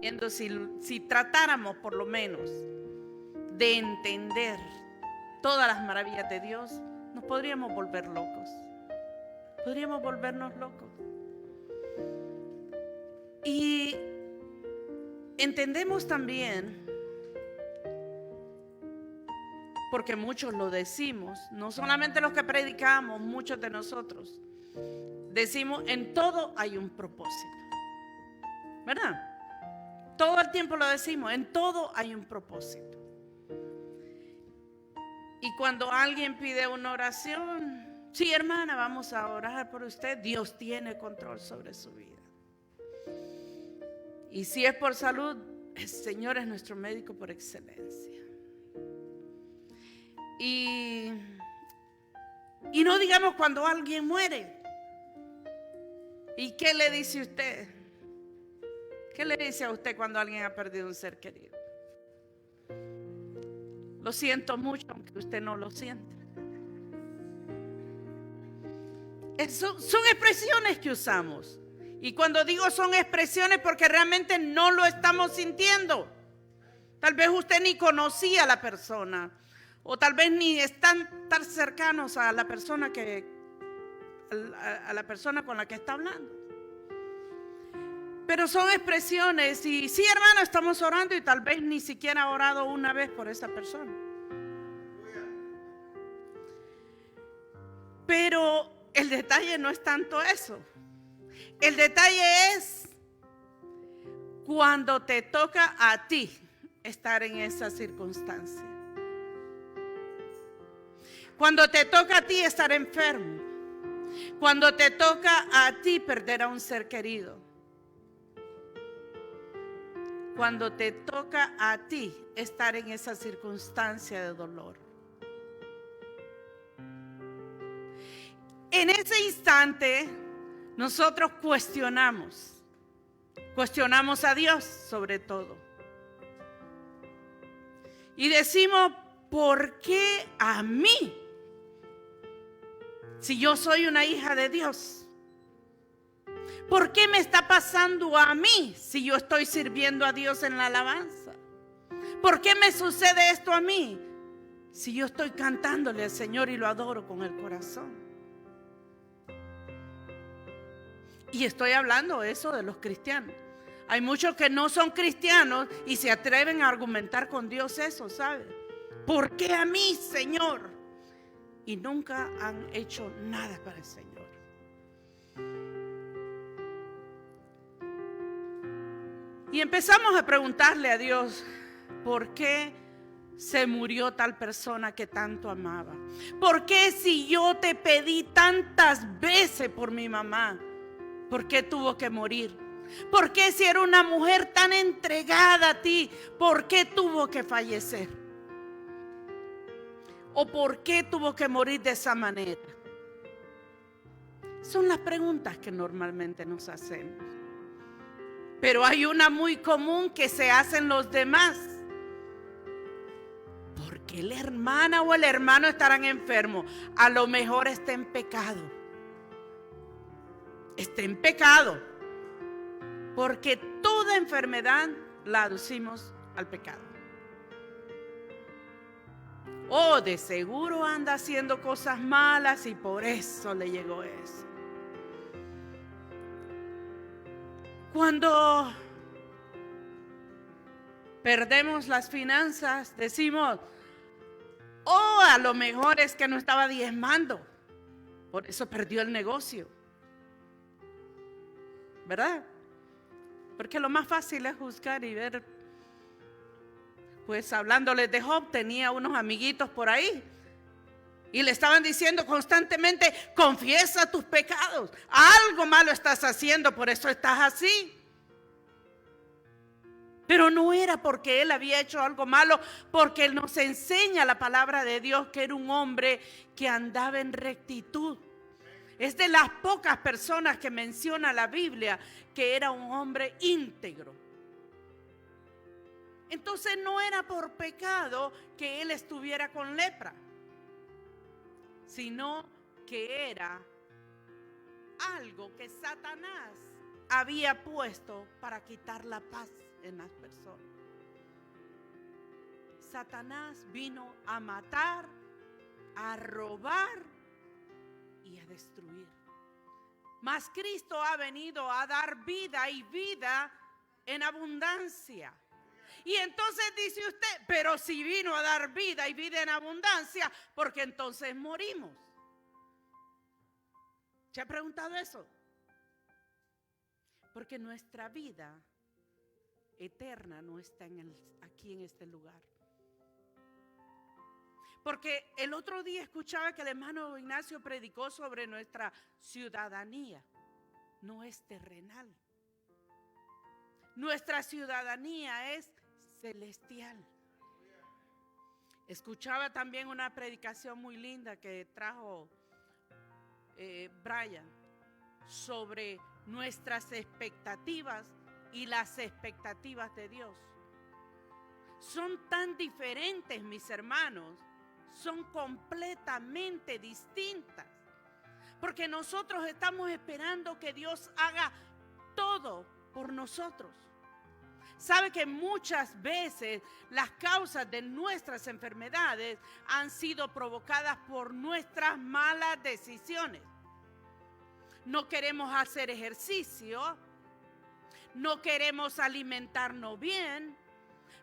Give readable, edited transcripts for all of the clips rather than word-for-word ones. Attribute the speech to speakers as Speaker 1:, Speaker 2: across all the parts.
Speaker 1: viendo si tratáramos por lo menos de entender todas las maravillas de Dios, nos podríamos volver locos. Podríamos volvernos locos. Y entendemos también, porque muchos lo decimos, no solamente los que predicamos, muchos de nosotros decimos, en todo hay un propósito, ¿verdad? Todo el tiempo lo decimos, en todo hay un propósito. Y cuando alguien pide una oración, sí, hermana, vamos a orar por usted, Dios tiene control sobre su vida. Y si es por salud, el Señor es nuestro médico por excelencia. Y no digamos cuando alguien muere. ¿Y qué le dice usted? ¿Qué le dice a usted cuando alguien ha perdido un ser querido? Lo siento mucho, aunque usted no lo siente. Son expresiones que usamos. Y cuando digo son expresiones, porque realmente no lo estamos sintiendo. Tal vez usted ni conocía a la persona, o tal vez ni están tan cercanos a la persona con la que está hablando. Pero son expresiones. Y sí, hermano, estamos orando y tal vez ni siquiera ha orado una vez por esa persona. Pero el detalle no es tanto eso. El detalle es cuando te toca a ti estar en esa circunstancia. Cuando te toca a ti estar enfermo. Cuando te toca a ti perder a un ser querido. Cuando te toca a ti estar en esa circunstancia de dolor. En ese instante nosotros cuestionamos a Dios sobre todo. Y decimos, ¿por qué a mí? Si yo soy una hija de Dios. ¿Por qué me está pasando a mí si yo estoy sirviendo a Dios en la alabanza? ¿Por qué me sucede esto a mí si yo estoy cantándole al Señor y lo adoro con el corazón? Y estoy hablando eso de los cristianos. Hay muchos que no son cristianos y se atreven a argumentar con Dios eso, ¿sabe? ¿Por qué a mí, Señor? Y nunca han hecho nada para el Señor. Y empezamos a preguntarle a Dios, ¿por qué se murió tal persona que tanto amaba? ¿Por qué si yo te pedí tantas veces por mi mamá, por qué tuvo que morir? ¿Por qué si era una mujer tan entregada a ti, por qué tuvo que fallecer? ¿O por qué tuvo que morir de esa manera? Son las preguntas que normalmente nos hacemos. Pero hay una muy común que se hacen los demás. ¿Por qué la hermana o el hermano estarán enfermos? A lo mejor está en pecado. Está en pecado. Porque toda enfermedad la aducimos al pecado. Oh, de seguro anda haciendo cosas malas y por eso le llegó eso. Cuando perdemos las finanzas, decimos, oh, a lo mejor es que no estaba diezmando, por eso perdió el negocio. ¿Verdad? Porque lo más fácil es juzgar y ver. Pues hablándoles de Job, tenía unos amiguitos por ahí y le estaban diciendo constantemente, confiesa tus pecados, algo malo estás haciendo, por eso estás así. Pero no era porque él había hecho algo malo, porque él nos enseña la palabra de Dios que era un hombre que andaba en rectitud. Es de las pocas personas que menciona la Biblia que era un hombre íntegro. Entonces no era por pecado que él estuviera con lepra, sino que era algo que Satanás había puesto para quitar la paz en las personas. Satanás vino a matar, a robar y a destruir. Mas Cristo ha venido a dar vida y vida en abundancia. Y entonces dice usted, pero si vino a dar vida y vida en abundancia, ¿por qué entonces morimos? ¿Se ha preguntado eso? Porque nuestra vida eterna no está aquí en este lugar. Porque el otro día escuchaba que el hermano Ignacio predicó sobre nuestra ciudadanía. No es terrenal. Nuestra ciudadanía es celestial. Escuchaba también una predicación muy linda que trajo Brian sobre nuestras expectativas y las expectativas de Dios. Son tan diferentes, mis hermanos. Son completamente distintas. Porque nosotros estamos esperando que Dios haga todo por nosotros. Sabe que muchas veces las causas de nuestras enfermedades han sido provocadas por nuestras malas decisiones. No queremos hacer ejercicio, no queremos alimentarnos bien,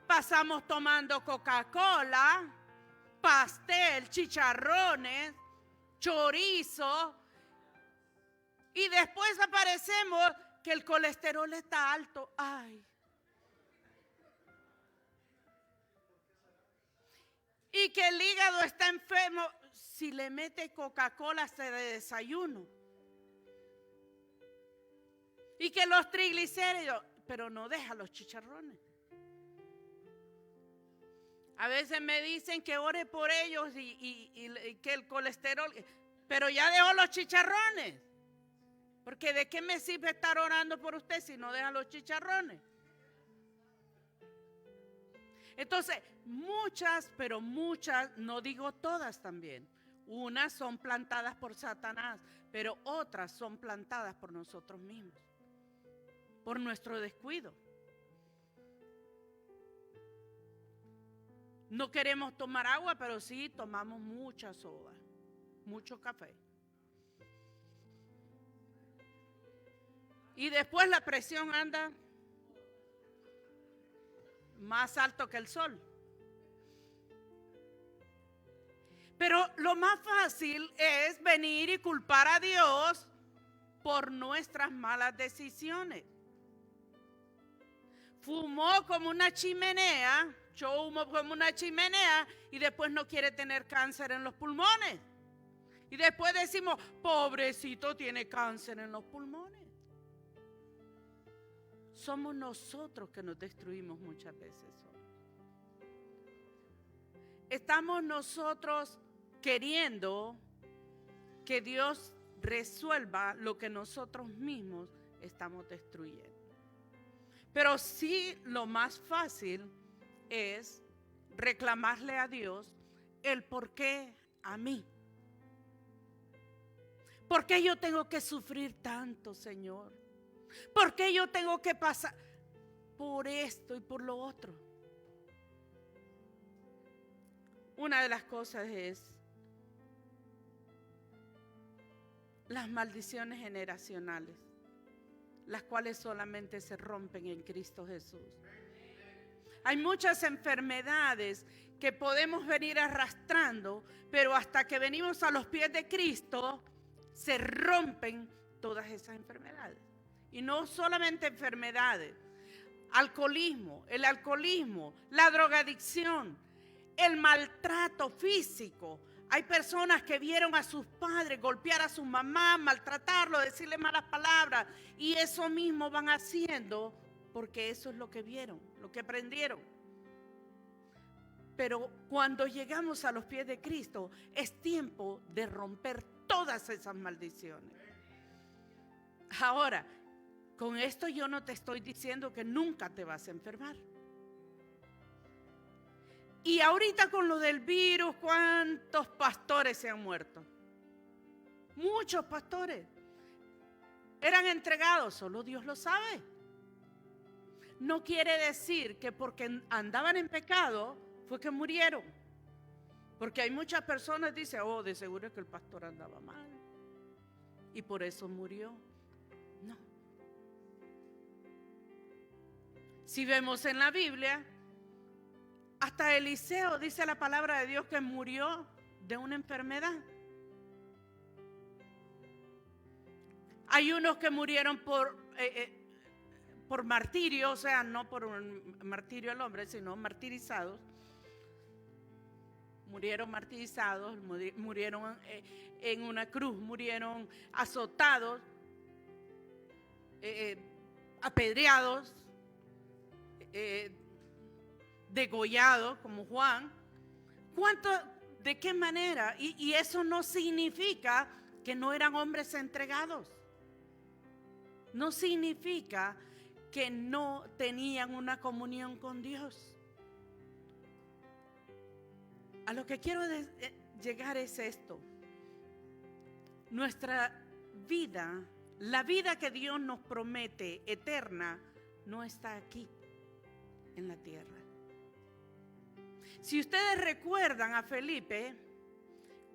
Speaker 1: pasamos tomando Coca-Cola, pastel, chicharrones, chorizo, y después aparecemos que el colesterol está alto. Ay. Y que el hígado está enfermo si le mete Coca-Cola hasta de desayuno. Y que los triglicéridos, pero no deja los chicharrones. A veces me dicen que ore por ellos y que el colesterol, pero ya dejó los chicharrones. Porque ¿de qué me sirve estar orando por usted si no deja los chicharrones? Entonces, muchas, pero muchas, no digo todas también. Unas son plantadas por Satanás, pero otras son plantadas por nosotros mismos, por nuestro descuido. No queremos tomar agua, pero sí tomamos mucha soda, mucho café. Y después la presión anda más alto que el sol. Pero lo más fácil es venir y culpar a Dios por nuestras malas decisiones. Fumó como una chimenea, echó humo como una chimenea y después no quiere tener cáncer en los pulmones. Y después decimos, pobrecito, tiene cáncer en los pulmones. Somos nosotros que nos destruimos muchas veces. Estamos nosotros queriendo que Dios resuelva lo que nosotros mismos estamos destruyendo. Pero sí, lo más fácil es reclamarle a Dios el por qué a mí. ¿Por qué yo tengo que sufrir tanto, Señor? ¿Por qué yo tengo que pasar por esto y por lo otro? Una de las cosas es las maldiciones generacionales, las cuales solamente se rompen en Cristo Jesús. Hay muchas enfermedades que podemos venir arrastrando, pero hasta que venimos a los pies de Cristo, se rompen todas esas enfermedades. Y no solamente enfermedades, alcoholismo, el alcoholismo, la drogadicción, el maltrato físico. Hay personas que vieron a sus padres golpear a su mamá, maltratarlo, decirle malas palabras, y eso mismo van haciendo porque eso es lo que vieron, lo que aprendieron. Pero cuando llegamos a los pies de Cristo, es tiempo de romper todas esas maldiciones. Ahora, con esto yo no te estoy diciendo que nunca te vas a enfermar. Y ahorita con lo del virus, ¿cuántos pastores se han muerto? Muchos pastores eran entregados, solo Dios lo sabe. no quiere decir que porque andaban en pecado fue que murieron. Porque hay muchas personas que dicen, oh, de seguro es que el pastor andaba mal y por eso murió. No. Si vemos en la Biblia, hasta Eliseo dice la palabra de Dios que murió de una enfermedad. Hay unos que murieron por martirio, o sea, no por un martirio al hombre, sino martirizados. Murieron martirizados, murieron en una cruz, murieron azotados, apedreados, degollados como Juan. ¿De qué manera? Y eso no significa que no eran hombres entregados. No significa que no tenían una comunión con Dios. A lo que quiero llegar es esto. Nuestra vida, la vida que Dios nos promete eterna, no está aquí en la tierra. Si ustedes recuerdan a Felipe,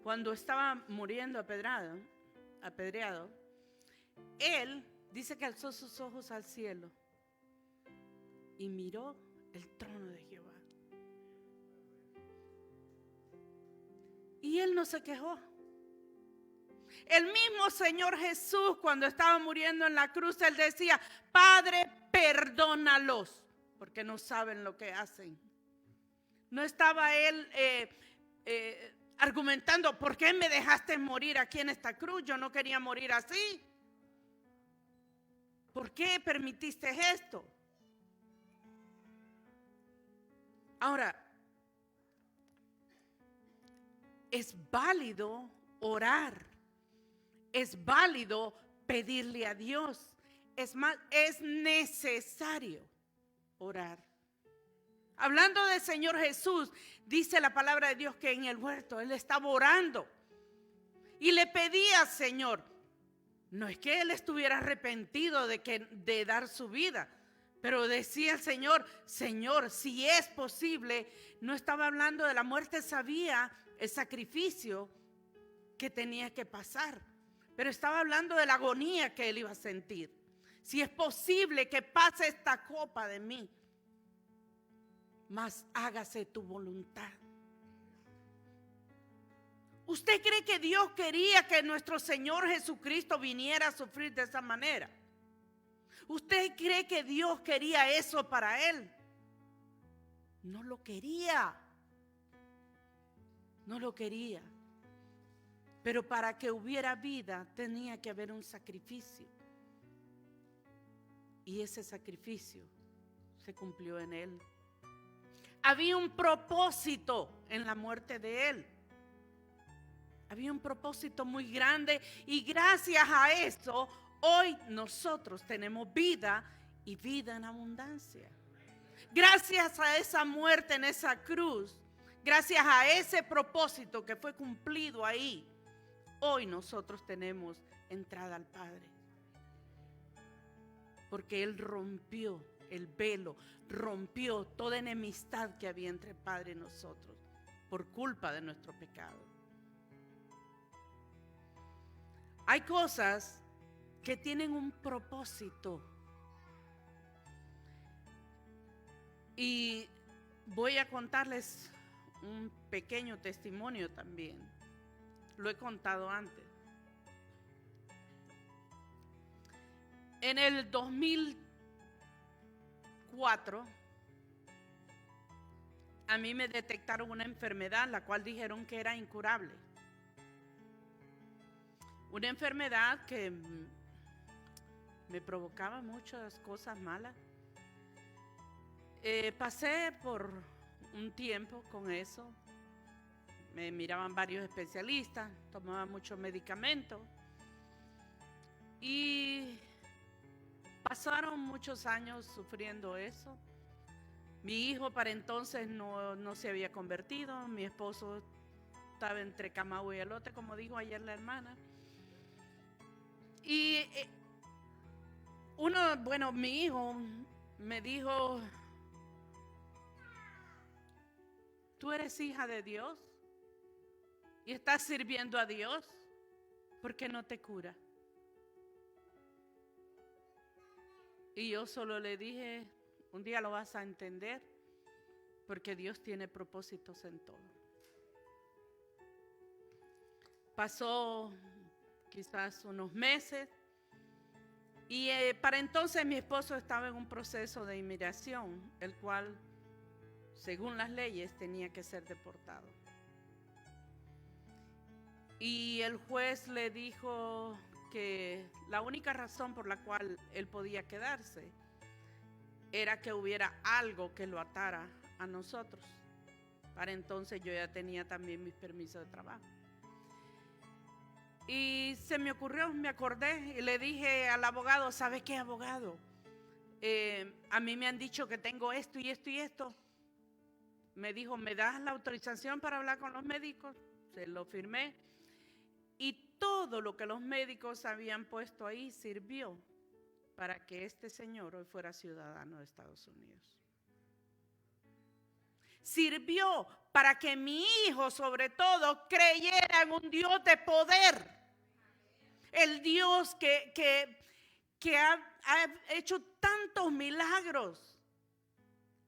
Speaker 1: cuando estaba muriendo apedreado, él dice que alzó sus ojos al cielo y miró el trono de Jehová. Y él no se quejó. El mismo Señor Jesús, cuando estaba muriendo en la cruz, él decía, Padre, perdónalos, porque no saben lo que hacen. No estaba él argumentando, ¿por qué me dejaste morir aquí en esta cruz? Yo no quería morir así. ¿Por qué permitiste esto? Ahora, es válido orar, es válido pedirle a Dios, es más, es necesario orar. Hablando del Señor Jesús, dice la palabra de Dios que en el huerto Él estaba orando y le pedía al Señor, no es que Él estuviera arrepentido de dar su vida, pero decía el Señor, Señor, si es posible, no estaba hablando de la muerte, sabía el sacrificio que tenía que pasar, pero estaba hablando de la agonía que Él iba a sentir. Si es posible que pase esta copa de mí, mas hágase tu voluntad. ¿Usted cree que Dios quería que nuestro Señor Jesucristo viniera a sufrir de esa manera? ¿Usted cree que Dios quería eso para Él? No lo quería. No lo quería. Pero para que hubiera vida tenía que haber un sacrificio. Y ese sacrificio se cumplió en Él. Había un propósito en la muerte de Él. Había un propósito muy grande y gracias a eso hoy nosotros tenemos vida y vida en abundancia. Gracias a esa muerte en esa cruz, gracias a ese propósito que fue cumplido ahí, hoy nosotros tenemos entrada al Padre. Porque Él rompió el velo, rompió toda enemistad que había entre el Padre y nosotros por culpa de nuestro pecado. Hay cosas que tienen un propósito. Y voy a contarles un pequeño testimonio también. Lo he contado antes. En el 2004, a mí me detectaron una enfermedad, la cual dijeron que era incurable. Una enfermedad que me provocaba muchas cosas malas. Pasé por un tiempo con eso. Me miraban varios especialistas, tomaba muchos medicamentos. Y pasaron muchos años sufriendo eso. Mi hijo para entonces no se había convertido. Mi esposo estaba entre Camagüey y elote, como dijo ayer la hermana. Y mi hijo me dijo, tú eres hija de Dios y estás sirviendo a Dios, ¿por qué no te cura? Y yo solo le dije, un día lo vas a entender, porque Dios tiene propósitos en todo. Pasó quizás unos meses y para entonces mi esposo estaba en un proceso de inmigración, el cual, según las leyes, tenía que ser deportado. Y el juez le dijo que la única razón por la cual él podía quedarse era que hubiera algo que lo atara a nosotros. Para entonces yo ya tenía también mis permisos de trabajo. Y se me ocurrió, me acordé y le dije al abogado, ¿sabe qué, abogado? A mí me han dicho que tengo esto y esto y esto. Me dijo, ¿me das la autorización para hablar con los médicos? Se lo firmé. Y todo lo que los médicos habían puesto ahí sirvió para que este señor hoy fuera ciudadano de Estados Unidos. Sirvió para que mi hijo, sobre todo, creyera en un Dios de poder. El Dios que ha hecho tantos milagros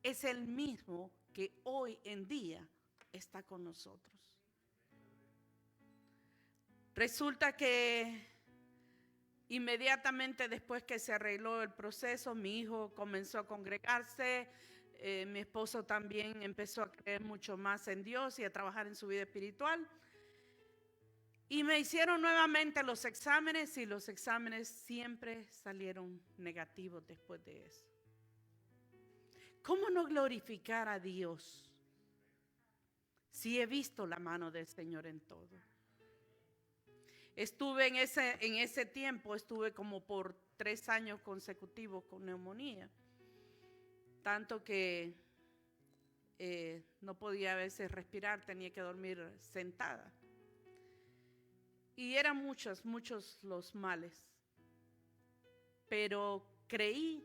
Speaker 1: es el mismo que hoy en día está con nosotros. Resulta que inmediatamente después que se arregló el proceso, mi hijo comenzó a congregarse, mi esposo también empezó a creer mucho más en Dios y a trabajar en su vida espiritual. Y me hicieron nuevamente los exámenes y los exámenes siempre salieron negativos después de eso. ¿Cómo no glorificar a Dios si he visto la mano del Señor en todo? Estuve en ese tiempo, estuve como por 3 años consecutivos con neumonía. Tanto que no podía a veces respirar, tenía que dormir sentada. Y eran muchos los males. Pero creí,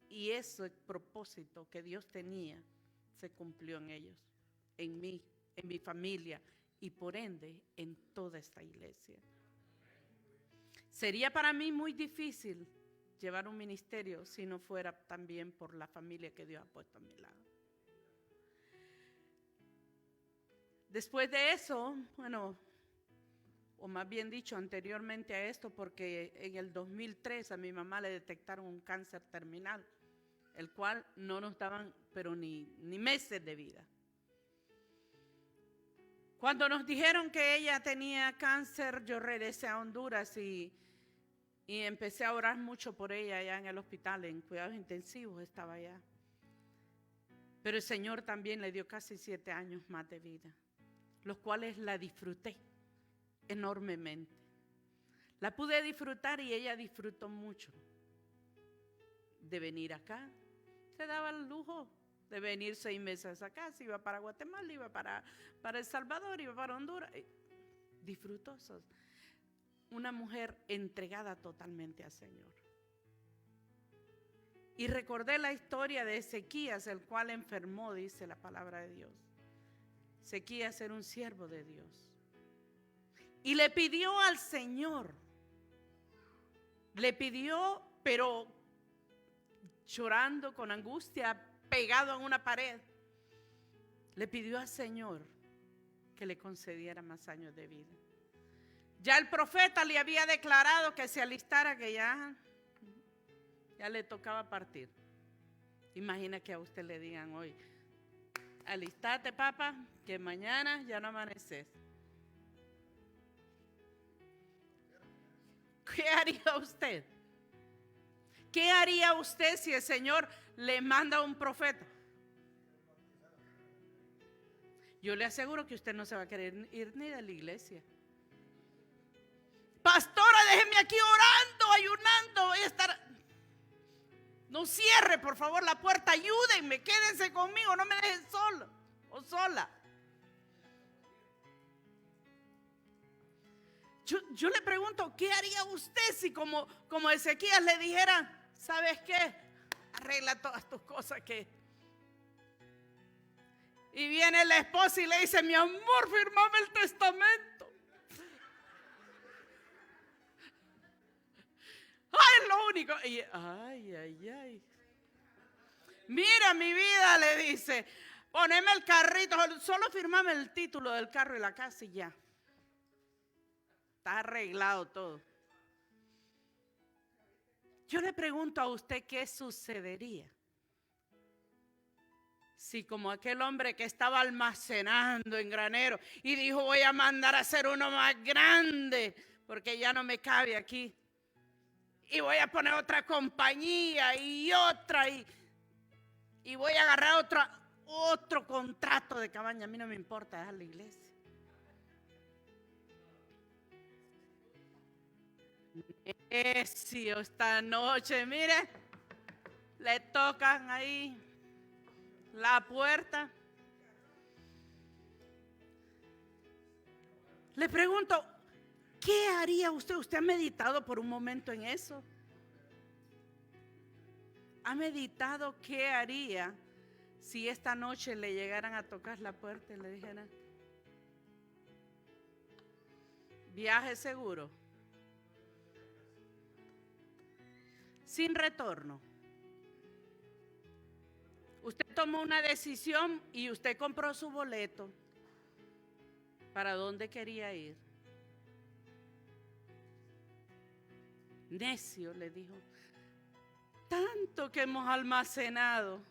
Speaker 1: y ese propósito que Dios tenía se cumplió en ellos, en mí, en mi familia y por ende en toda esta iglesia. Sería para mí muy difícil llevar un ministerio si no fuera también por la familia que Dios ha puesto a mi lado. Después de eso, bueno, o más bien dicho, anteriormente a esto, porque en el 2003 a mi mamá le detectaron un cáncer terminal, el cual no nos daban, pero ni meses de vida. Cuando nos dijeron que ella tenía cáncer, yo regresé a Honduras y empecé a orar mucho por ella allá en el hospital, en cuidados intensivos estaba allá. Pero el Señor también le dio casi 7 años más de vida, los cuales la disfruté enormemente. La pude disfrutar y ella disfrutó mucho de venir acá. Se daba el lujo de venir 6 meses acá, se iba para Guatemala, iba para El Salvador, iba para Honduras. Disfrutó eso. Una mujer entregada totalmente al Señor. Y recordé la historia de Ezequías, el cual enfermó, dice la palabra de Dios. Ezequías era un siervo de Dios. Y le pidió al Señor, pero llorando con angustia, pegado en una pared, le pidió al Señor que le concediera más años de vida. Ya el profeta le había declarado que se alistara, que ya le tocaba partir. Imagina que a usted le digan hoy, alistate, papá, que mañana ya no amaneces. ¿Qué haría usted? ¿Qué haría usted si el Señor le manda un profeta? Yo le aseguro que usted no se va a querer ir ni de la iglesia. Pastora, déjeme aquí orando, ayunando, voy a estar. No cierre, por favor, la puerta, ayúdenme, quédense conmigo, no me dejen solo o sola. Yo le pregunto, ¿qué haría usted si como Ezequías le dijera, ¿sabes qué? Arregla todas tus cosas que... Y viene la esposa y le dice, mi amor, firmame el testamento. Ay, es lo único. Y, ay. Mira mi vida, le dice, poneme el carrito, solo firmame el título del carro y la casa y ya. Está arreglado todo. Yo le pregunto a usted qué sucedería si como aquel hombre que estaba almacenando en granero y dijo, voy a mandar a hacer uno más grande porque ya no me cabe aquí. Y voy a poner otra compañía y otra y voy a agarrar otro contrato de cabaña. A mí no me importa dejar la iglesia. Necio esta noche, mire, le tocan ahí la puerta. Le pregunto, ¿qué haría usted? ¿Usted ha meditado por un momento en eso? ¿Ha meditado qué haría si esta noche le llegaran a tocar la puerta y le dijeran, viaje seguro, sin retorno? Usted tomó una decisión y usted compró su boleto. ¿Para dónde quería ir? Necio, le dijo, tanto que hemos almacenado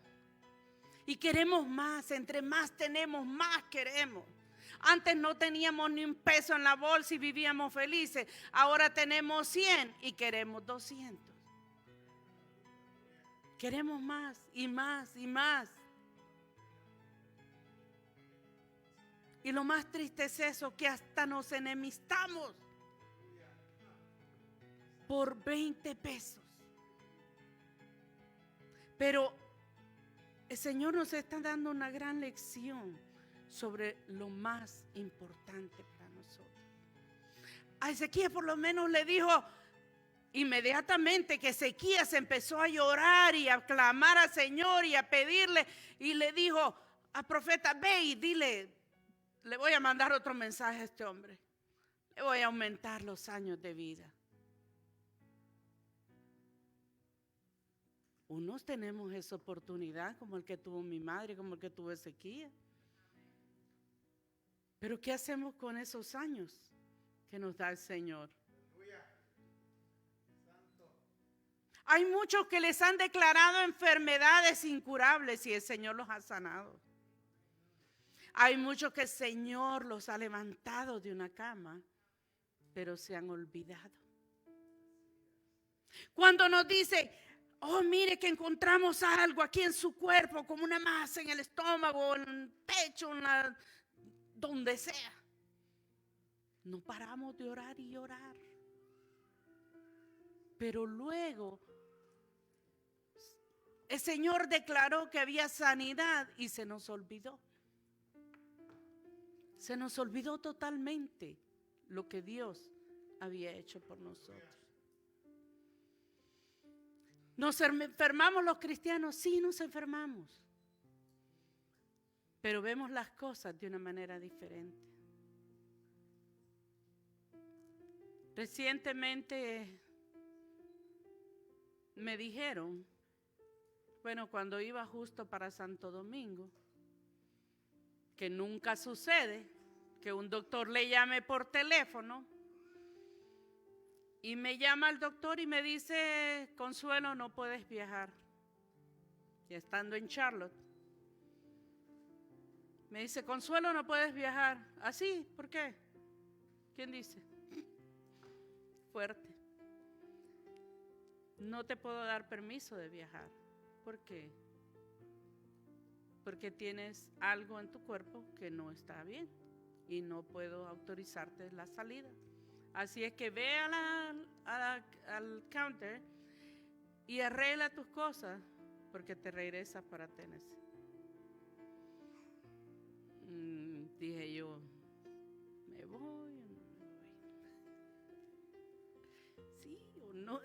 Speaker 1: y queremos más. Entre más tenemos, más queremos. Antes no teníamos ni un peso en la bolsa y vivíamos felices. Ahora tenemos 100 y queremos 200. Queremos más y más y más. Y lo más triste es eso, que hasta nos enemistamos por 20 pesos. Pero el Señor nos está dando una gran lección sobre lo más importante para nosotros. A Ezequías por lo menos le dijo inmediatamente que Ezequías empezó a llorar y a clamar al Señor y a pedirle, y le dijo al profeta, ve y dile, le voy a mandar otro mensaje a este hombre, le voy a aumentar los años de vida. Unos tenemos esa oportunidad, como el que tuvo mi madre, como el que tuvo Ezequías. Pero ¿qué hacemos con esos años que nos da el Señor? Hay muchos que les han declarado enfermedades incurables y el Señor los ha sanado. Hay muchos que el Señor los ha levantado de una cama, pero se han olvidado. Cuando nos dice, oh, mire que encontramos algo aquí en su cuerpo, como una masa en el estómago, en el pecho, donde sea. No paramos de orar y orar. Pero luego el Señor declaró que había sanidad y se nos olvidó. Se nos olvidó totalmente lo que Dios había hecho por nosotros. ¿Nos enfermamos los cristianos? Sí, nos enfermamos. Pero vemos las cosas de una manera diferente. Recientemente me dijeron, bueno, cuando iba justo para Santo Domingo, que nunca sucede, que un doctor le llame por teléfono y me llama el doctor y me dice, Consuelo, no puedes viajar. Y estando en Charlotte, me dice, Consuelo, no puedes viajar. ¿Así? ¿Por qué? ¿Quién dice? Fuerte. No te puedo dar permiso de viajar. ¿Por qué? Porque tienes algo en tu cuerpo que no está bien y no puedo autorizarte la salida. Así es que ve al counter y arregla tus cosas porque te regresas para Tennessee. Dije yo, ¿me voy o no me voy? Sí o no.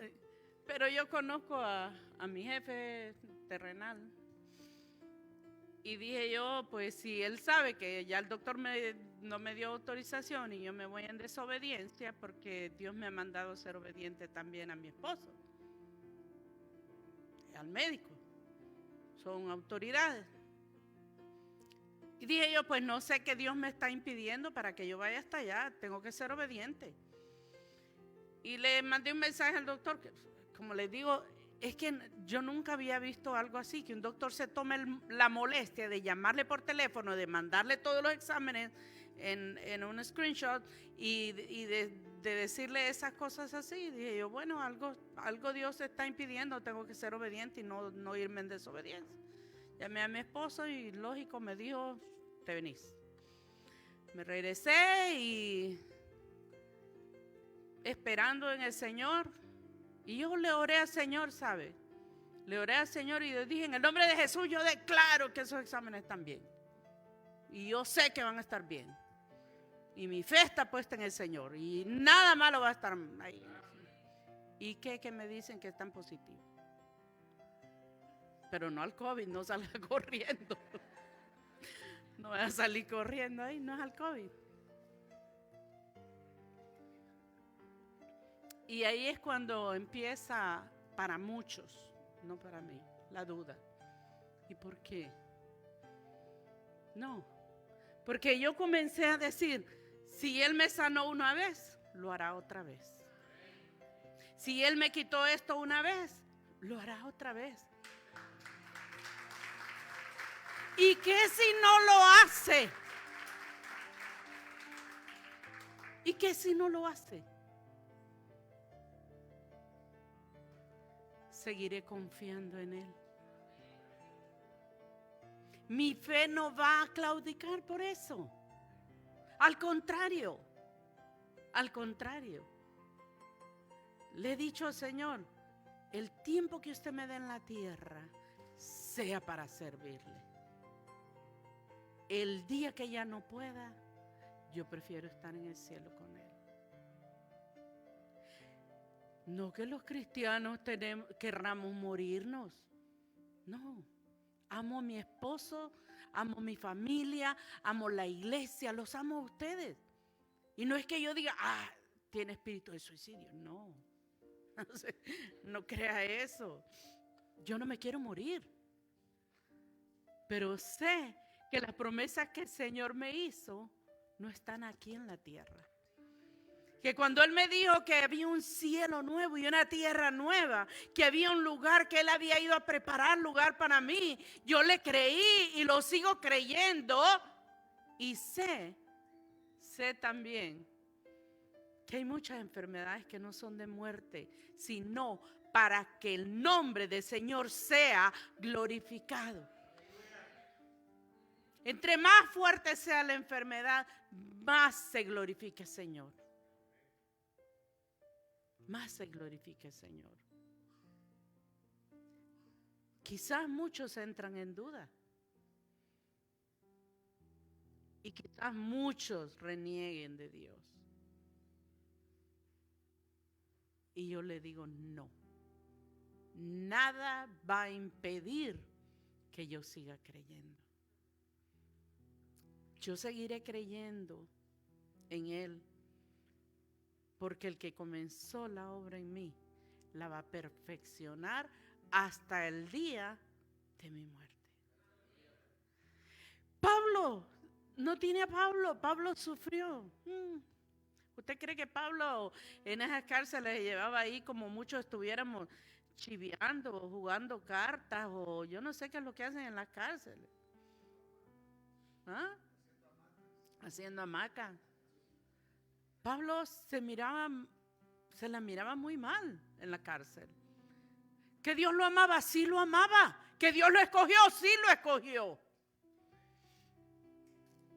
Speaker 1: Pero yo conozco a mi jefe terrenal. Y dije yo, pues si él sabe que ya el doctor no me dio autorización y yo me voy en desobediencia, porque Dios me ha mandado ser obediente también a mi esposo, al médico, son autoridades. Y dije yo, pues no sé qué Dios me está impidiendo para que yo vaya hasta allá, tengo que ser obediente. Y le mandé un mensaje al doctor, que, como les digo, es que yo nunca había visto algo así, que un doctor se tome la molestia de llamarle por teléfono, de mandarle todos los exámenes en un screenshot y de decirle esas cosas así. Y dije yo, bueno, algo Dios está impidiendo, tengo que ser obediente y no irme en desobediencia. Llamé a mi esposo y lógico me dijo, te venís. Me regresé y esperando en el Señor. Y yo le oré al Señor, ¿sabe? Le oré al Señor y le dije, en el nombre de Jesús yo declaro que esos exámenes están bien. Y yo sé que van a estar bien. Y mi fe está puesta en el Señor. Y nada malo va a estar ahí. ¿Y qué? Que me dicen que están positivos. Pero no al COVID, no salga corriendo. No voy a salir corriendo ahí, no es al COVID. Y ahí es cuando empieza para muchos, no para mí, la duda. ¿Y por qué? No, porque yo comencé a decir, si Él me sanó una vez, lo hará otra vez. Si Él me quitó esto una vez, lo hará otra vez. ¿Y qué si no lo hace? ¿Y qué si no lo hace? Seguiré confiando en Él. Mi fe no va a claudicar por eso. Al contrario, le he dicho al Señor, el tiempo que usted me dé en la tierra sea para servirle. El día que ya no pueda, yo prefiero estar en el cielo con Él. No que los cristianos querramos morirnos. No, amo a mi esposo, amo a mi familia, amo la iglesia, los amo a ustedes. Y no es que yo diga, tiene espíritu de suicidio. No, no crea eso. Yo no me quiero morir. Pero sé que las promesas que el Señor me hizo no están aquí en la tierra. Que cuando Él me dijo que había un cielo nuevo y una tierra nueva, que había un lugar que Él había ido a preparar lugar para mí, yo le creí y lo sigo creyendo. Y sé también que hay muchas enfermedades que no son de muerte, sino para que el nombre del Señor sea glorificado. Entre más fuerte sea la enfermedad, más se glorifica el Señor. Más se glorifica el Señor. Quizás muchos entran en duda. Y quizás muchos renieguen de Dios. Y yo le digo, no. Nada va a impedir que yo siga creyendo. Yo seguiré creyendo en Él. Porque el que comenzó la obra en mí, la va a perfeccionar hasta el día de mi muerte. Pablo, no tiene a Pablo, Pablo sufrió. ¿Usted cree que Pablo en esas cárceles llevaba ahí como muchos estuviéramos chiviando o jugando cartas o yo no sé qué es lo que hacen en las cárceles? Haciendo hamaca. Pablo se la miraba muy mal en la cárcel. Que Dios lo amaba, sí lo amaba. Que Dios lo escogió, sí lo escogió.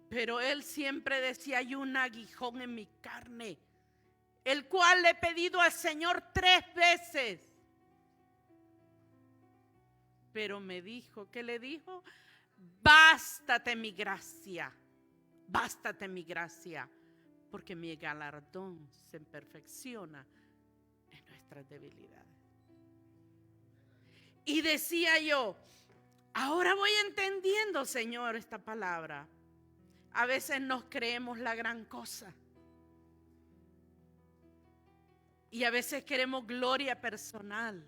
Speaker 1: Pero él siempre decía, hay un aguijón en mi carne, el cual le he pedido al Señor 3 veces. Pero me dijo, ¿qué le dijo? Bástate mi gracia, porque mi galardón se perfecciona en nuestras debilidades. Y decía yo, ahora voy entendiendo, Señor, esta palabra. A veces nos creemos la gran cosa. Y a veces queremos gloria personal.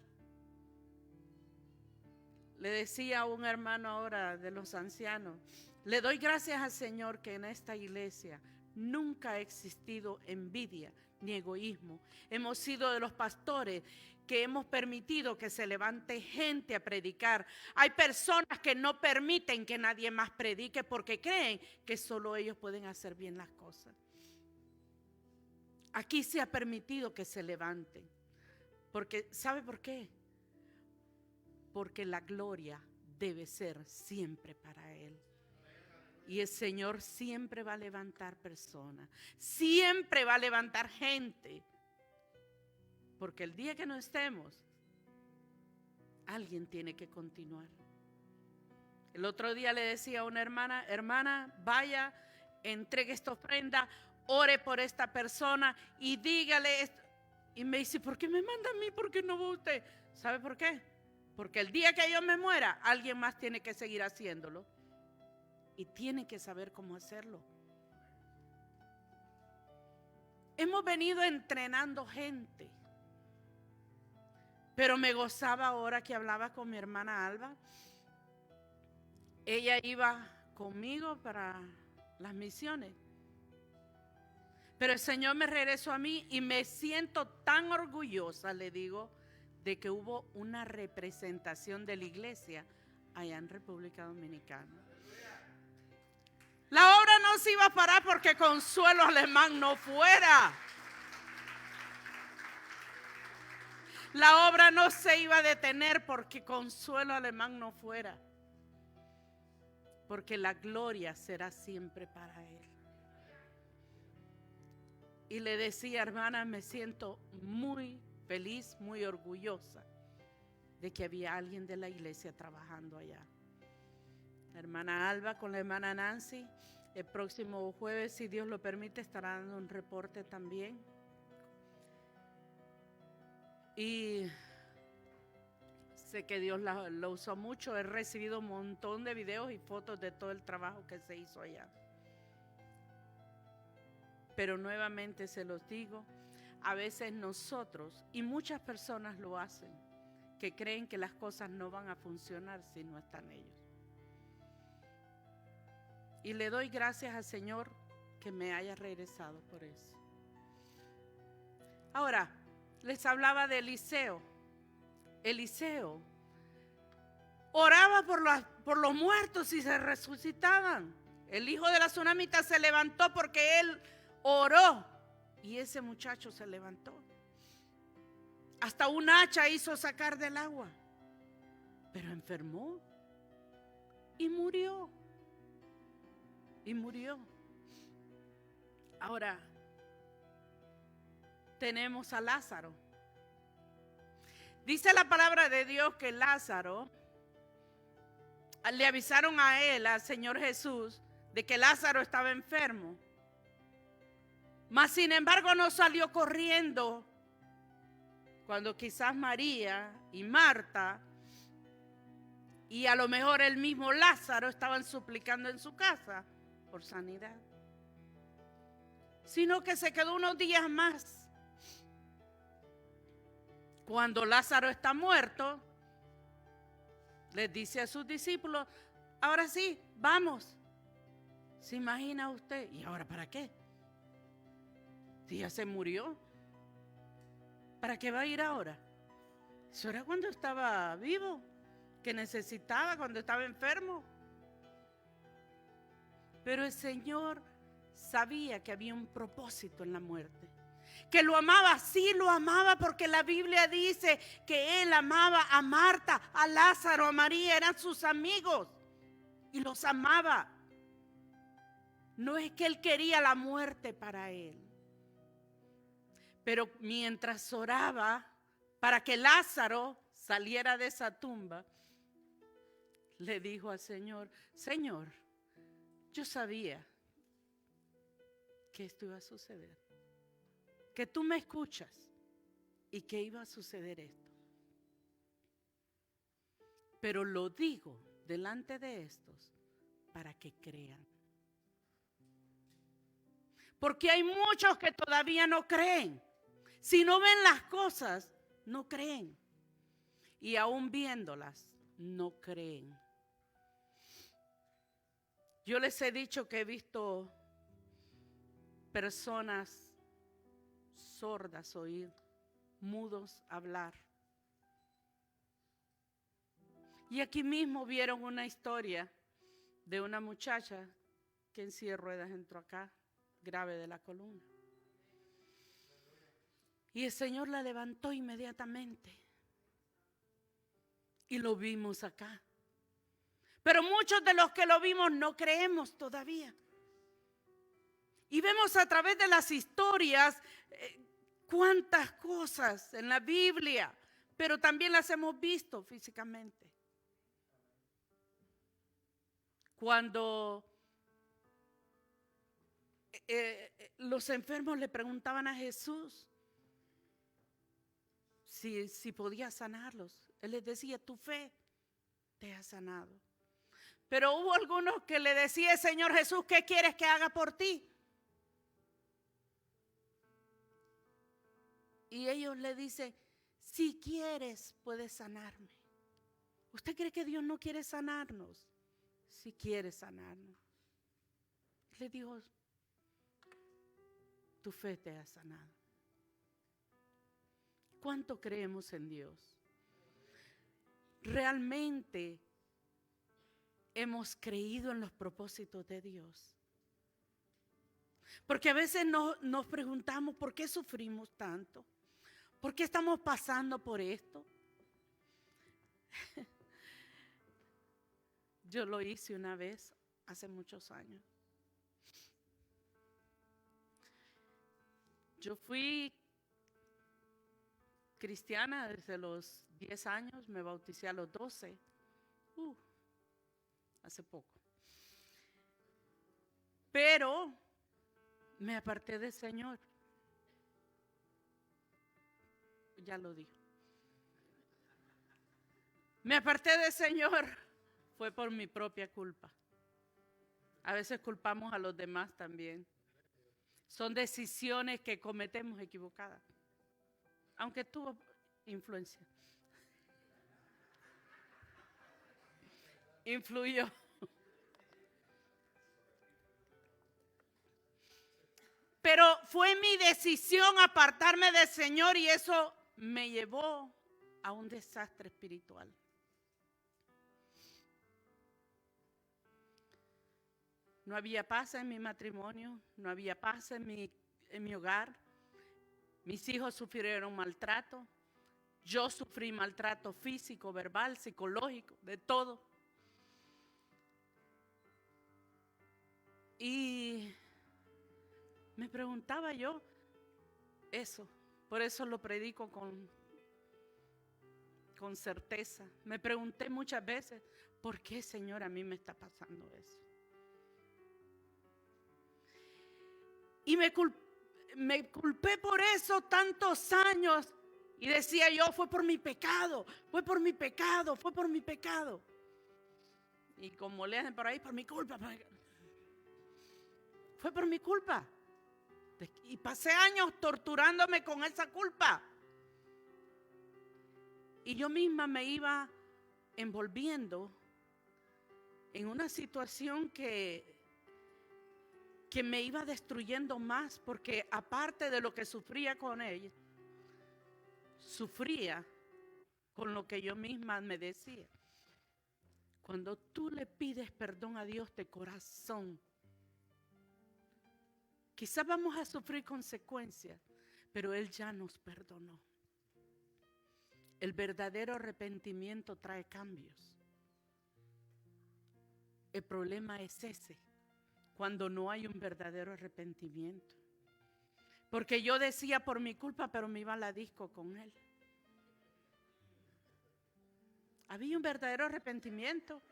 Speaker 1: Le decía a un hermano ahora de los ancianos, le doy gracias al Señor que en esta iglesia nunca ha existido envidia ni egoísmo. Hemos sido de los pastores que hemos permitido que se levante gente a predicar. Hay personas que no permiten que nadie más predique porque creen que solo ellos pueden hacer bien las cosas. Aquí se ha permitido que se levanten. Porque, ¿sabe por qué? Porque la gloria debe ser siempre para Él. Y el Señor siempre va a levantar personas, siempre va a levantar gente. Porque el día que no estemos, alguien tiene que continuar. El otro día le decía a una hermana, hermana, vaya, entregue esta ofrenda, ore por esta persona y dígale esto. Y me dice, ¿por qué me manda a mí? ¿Por qué no va usted? ¿Sabe por qué? Porque el día que yo me muera, alguien más tiene que seguir haciéndolo. Y tiene que saber cómo hacerlo. Hemos venido entrenando gente. Pero me gozaba ahora que hablaba con mi hermana Alba. Ella iba conmigo para las misiones. Pero el Señor me regresó a mí y me siento tan orgullosa, le digo, de que hubo una representación de la iglesia allá en República Dominicana. La obra no se iba a parar porque Consuelo Alemán no fuera. La obra no se iba a detener porque Consuelo Alemán no fuera. Porque la gloria será siempre para Él. Y le decía, hermana, me siento muy feliz, muy orgullosa de que había alguien de la iglesia trabajando allá. La hermana Alba con la hermana Nancy, el próximo jueves, si Dios lo permite, estará dando un reporte también. Y sé que Dios lo usó mucho. He recibido un montón de videos y fotos de todo el trabajo que se hizo allá. Pero nuevamente se los digo, a veces nosotros, y muchas personas lo hacen, que creen que las cosas no van a funcionar si no están ellos. Y le doy gracias al Señor que me haya regresado por eso. Ahora, les hablaba de Eliseo. Eliseo oraba por los muertos y se resucitaban. El hijo de la tsunamita se levantó porque él oró y ese muchacho se levantó. Hasta un hacha hizo sacar del agua, pero enfermó y murió. Y murió. Ahora tenemos a Lázaro. Dice la palabra de Dios que Lázaro, le avisaron a él, al Señor Jesús, de que Lázaro estaba enfermo. Mas sin embargo no salió corriendo cuando quizás María y Marta y a lo mejor el mismo Lázaro estaban suplicando en su casa por sanidad. Sino que se quedó unos días más. Cuando Lázaro está muerto, les dice a sus discípulos, ahora sí, vamos. ¿Se imagina usted? ¿Y ahora para qué? Si ya se murió, ¿para qué va a ir ahora? Eso era cuando estaba vivo, que necesitaba, cuando estaba enfermo. Pero el Señor sabía que había un propósito en la muerte. Que lo amaba, sí lo amaba, porque la Biblia dice que Él amaba a Marta, a Lázaro, a María, eran sus amigos y los amaba. No es que Él quería la muerte para Él. Pero mientras oraba para que Lázaro saliera de esa tumba, le dijo al Señor, Señor, yo sabía que esto iba a suceder, que tú me escuchas y que iba a suceder esto. Pero lo digo delante de estos para que crean. Porque hay muchos que todavía no creen. Si no ven las cosas, no creen. Y aún viéndolas, no creen. Yo les he dicho que he visto personas sordas oír, mudos hablar. Y aquí mismo vieron una historia de una muchacha que en silla de ruedas entró acá, grave de la columna. Y el Señor la levantó inmediatamente. Y lo vimos acá. Pero muchos de los que lo vimos no creemos todavía. Y vemos a través de las historias cuántas cosas en la Biblia, pero también las hemos visto físicamente. Cuando los enfermos le preguntaban a Jesús si podía sanarlos, Él les decía, tu fe te ha sanado. Pero hubo algunos que le decían, Señor Jesús, ¿qué quieres que haga por ti? Y ellos le dicen, si quieres, puedes sanarme. ¿Usted cree que Dios no quiere sanarnos? Si quiere sanarnos. Le dijo, tu fe te ha sanado. ¿Cuánto creemos en Dios? ¿Realmente hemos creído en los propósitos de Dios? Porque a veces nos preguntamos, ¿por qué sufrimos tanto? ¿Por qué estamos pasando por esto? Yo lo hice una vez, hace muchos años. Yo fui cristiana desde los 10 años, me bauticé a los 12, hace poco. Pero me aparté del Señor. Ya lo dijo. Me aparté del Señor, fue por mi propia culpa. A veces culpamos a los demás también. Son decisiones que cometemos equivocadas, aunque tuvo influencia. Influyó. Pero fue mi decisión apartarme del Señor y eso me llevó a un desastre espiritual. No había paz en mi matrimonio, no había paz en mi hogar. Mis hijos sufrieron maltrato. Yo sufrí maltrato físico, verbal, psicológico, de todo. Y me preguntaba yo eso, por eso lo predico con certeza. Me pregunté muchas veces, ¿por qué, Señor, a mí me está pasando eso? Y me culpé por eso tantos años. Y decía yo, fue por mi pecado, fue por mi pecado, fue por mi pecado. Y como le hacen por ahí, por mi culpa. Fue por mi culpa. Y pasé años torturándome con esa culpa. Y yo misma me iba envolviendo en una situación que me iba destruyendo más, porque aparte de lo que sufría con ella, sufría con lo que yo misma me decía. Cuando tú le pides perdón a Dios de corazón, quizás vamos a sufrir consecuencias, pero Él ya nos perdonó. El verdadero arrepentimiento trae cambios. El problema es ese, cuando no hay un verdadero arrepentimiento. Porque yo decía por mi culpa, pero me iba a la disco con él. Había un verdadero arrepentimiento.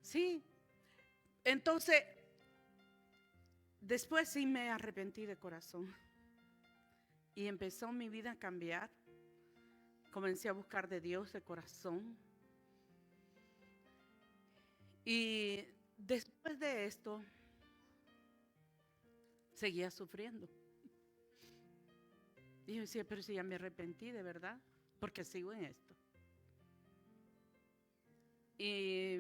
Speaker 1: Sí. Entonces, después sí me arrepentí de corazón. Y empezó mi vida a cambiar. comencé a buscar de Dios de corazón. Y después de esto, seguía sufriendo. Y yo decía, pero si ya me arrepentí de verdad, porque sigo en esto. Y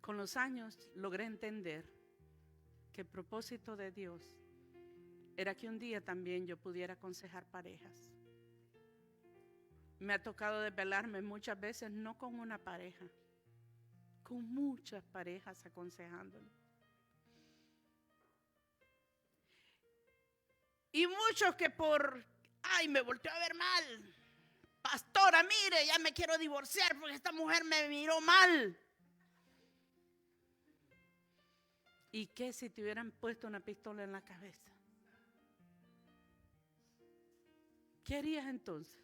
Speaker 1: con los años logré entender que el propósito de Dios era que un día también yo pudiera aconsejar parejas. Me ha tocado desvelarme muchas veces, no con una pareja, con muchas parejas aconsejándole. Y muchos que me volteó a ver mal. Pastora, mire, ya me quiero divorciar porque esta mujer me miró mal. ¿Y qué si te hubieran puesto una pistola en la cabeza? ¿Qué harías entonces?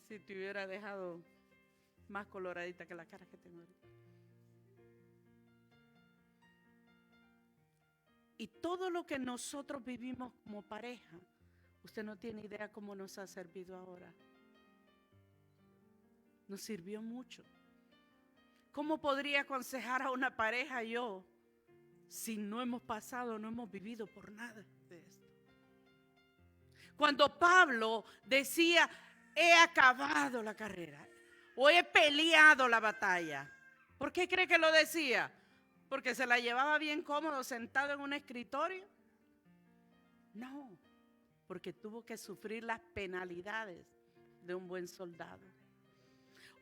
Speaker 1: Si te hubiera dejado más coloradita que la cara que tengo ahorita. Y todo lo que nosotros vivimos como pareja, usted no tiene idea cómo nos ha servido ahora. Nos sirvió mucho. ¿Cómo podría aconsejar a una pareja yo si no hemos pasado, no hemos vivido por nada de esto? Cuando Pablo decía, he acabado la carrera o he peleado la batalla, ¿por qué cree que lo decía? ¿Porque se la llevaba bien cómodo sentado en un escritorio? No, porque tuvo que sufrir las penalidades de un buen soldado.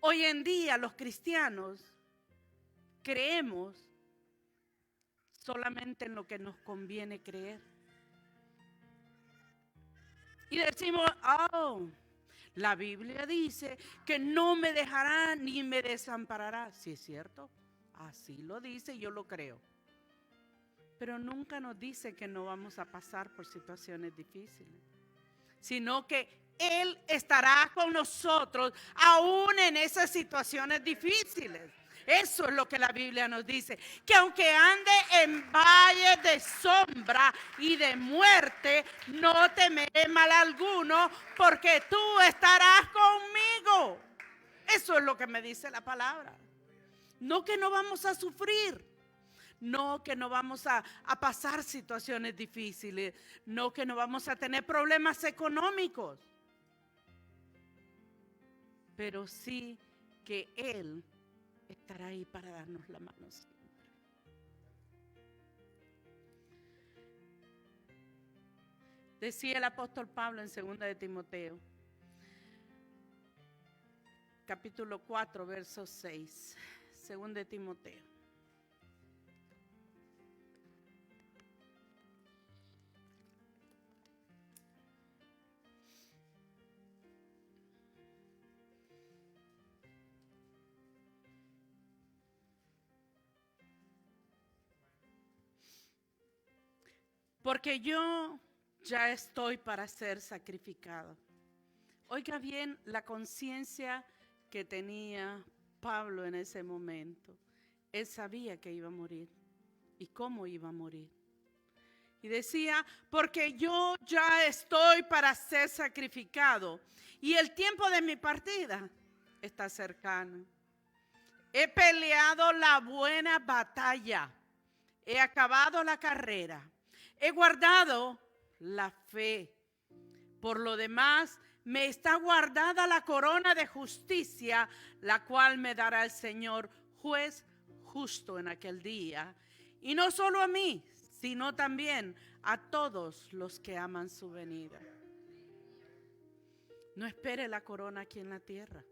Speaker 1: Hoy en día los cristianos creemos solamente en lo que nos conviene creer. Y decimos, la Biblia dice que no me dejará ni me desamparará. Sí, es cierto, así lo dice, yo lo creo. Pero nunca nos dice que no vamos a pasar por situaciones difíciles, sino que Él estará con nosotros aún en esas situaciones difíciles. Eso es lo que la Biblia nos dice, que aunque ande en valle de sombra y de muerte, no temeré mal alguno, porque tú estarás conmigo. Eso es lo que me dice la palabra. No que no vamos a sufrir, no que no vamos a pasar situaciones difíciles, no que no vamos a tener problemas económicos, pero sí que Él estará ahí para darnos la mano siempre. Decía el apóstol Pablo en 2 de Timoteo, capítulo 4, verso 6. 2 de Timoteo. Porque yo ya estoy para ser sacrificado. Oiga bien la conciencia que tenía Pablo en ese momento. Él sabía que iba a morir y cómo iba a morir. Y decía, porque yo ya estoy para ser sacrificado y el tiempo de mi partida está cercano. He peleado la buena batalla, he acabado la carrera, he guardado la fe. Por lo demás, me está guardada la corona de justicia, la cual me dará el Señor, juez justo en aquel día. Y no solo a mí, sino también a todos los que aman su venida. No espere la corona aquí en la tierra.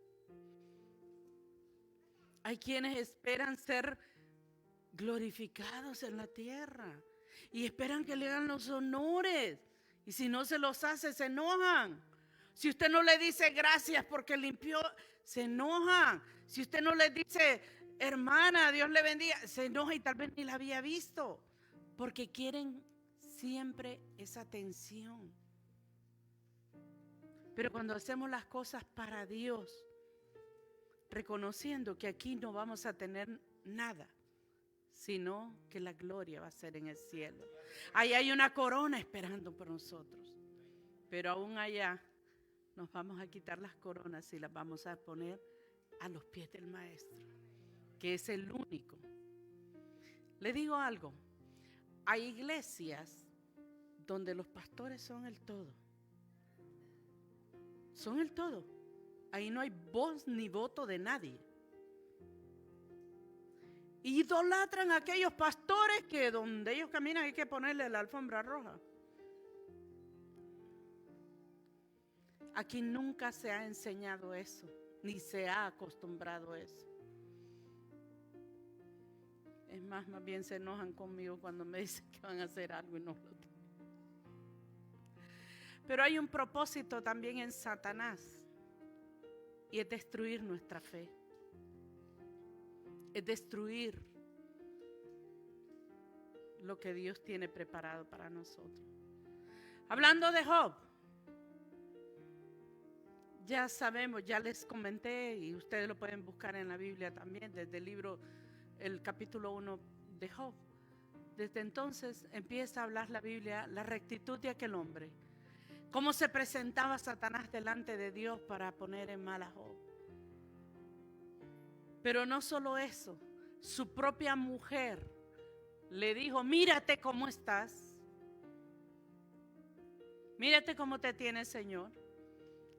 Speaker 1: Hay quienes esperan ser glorificados en la tierra y esperan que le hagan los honores. Y si no se los hace, se enojan. Si usted no le dice gracias porque limpió, se enojan. Si usted no le dice, hermana, Dios le bendiga, se enoja y tal vez ni la había visto. Porque quieren siempre esa atención. Pero cuando hacemos las cosas para Dios, reconociendo que aquí no vamos a tener nada, sino que la gloria va a ser en el cielo. Ahí hay una corona esperando por nosotros, pero aún allá nos vamos a quitar las coronas y las vamos a poner a los pies del Maestro, que es el único. Le digo algo, hay iglesias donde los pastores son el todo. Son el todo. Ahí no hay voz ni voto de nadie. Idolatran a aquellos pastores que donde ellos caminan hay que ponerle la alfombra roja. Aquí nunca se ha enseñado eso, ni se ha acostumbrado eso. Es más bien se enojan conmigo cuando me dicen que van a hacer algo y no lo tienen. Pero hay un propósito también en Satanás, y es destruir nuestra fe. Es destruir lo que Dios tiene preparado para nosotros. Hablando de Job, ya sabemos, ya les comenté, y ustedes lo pueden buscar en la Biblia también, desde el libro, el capítulo 1 de Job. Desde entonces empieza a hablar la Biblia, la rectitud de aquel hombre, cómo se presentaba Satanás delante de Dios para poner en mal a Job. Pero no solo eso, su propia mujer le dijo: mírate cómo estás, mírate cómo te tiene el Señor.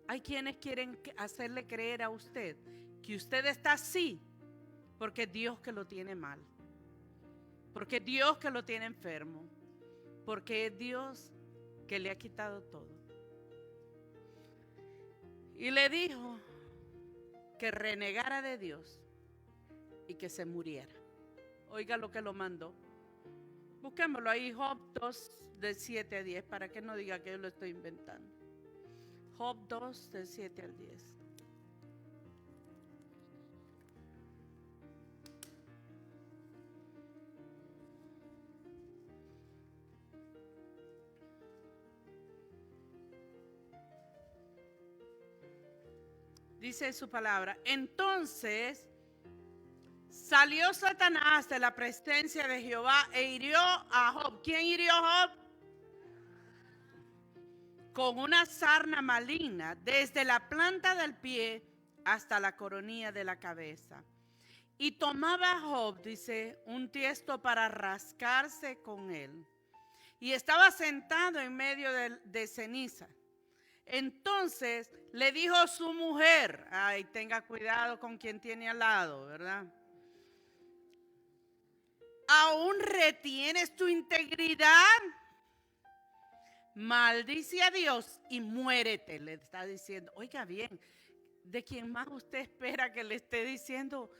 Speaker 1: Hay quienes quieren hacerle creer a usted que usted está así porque es Dios que lo tiene mal, porque es Dios que lo tiene enfermo, porque es Dios que le ha quitado todo. Y le dijo que renegara de Dios y que se muriera. Oiga lo que lo mandó. Busquémoslo ahí, Job 2, de 7 a 10, para que no diga que yo lo estoy inventando. Job 2, del 7 al 10. Dice su palabra: entonces salió Satanás de la presencia de Jehová e hirió a Job. ¿Quién hirió a Job? Con una sarna maligna, desde la planta del pie hasta la coronilla de la cabeza. Y tomaba Job, dice, un tiesto para rascarse con él. Y estaba sentado en medio de ceniza. Entonces le dijo su mujer: ay, tenga cuidado con quien tiene al lado, ¿verdad? ¿Aún retienes tu integridad? Maldice a Dios y muérete, le está diciendo. Oiga bien, de quien más usted espera que le esté diciendo: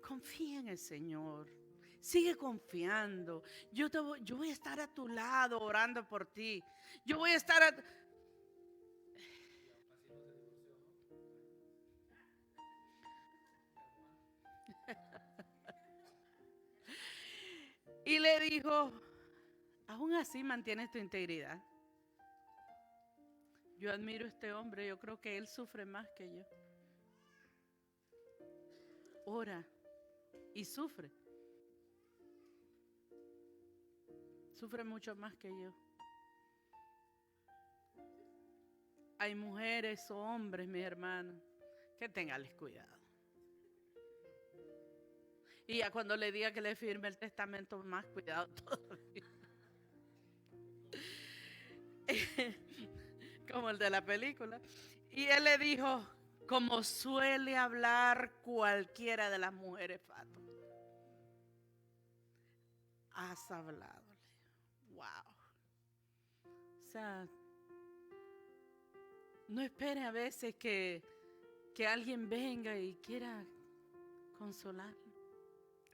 Speaker 1: confía en el Señor, sigue confiando. Yo voy a estar a tu lado orando por ti. Yo voy a estar Y le dijo: aún así mantienes tu integridad. Yo admiro a este hombre, yo creo que él sufre más que yo. Ora y sufre. Sufre mucho más que yo. Hay mujeres o hombres, mis hermanos, que tenganles cuidado. Y ya cuando le diga que le firme el testamento, más cuidado todavía. Como el de la película. Y él le dijo, como suele hablar cualquiera de las mujeres fatos: has hablado. Wow. O sea, no espere a veces que alguien venga y quiera consolarlo.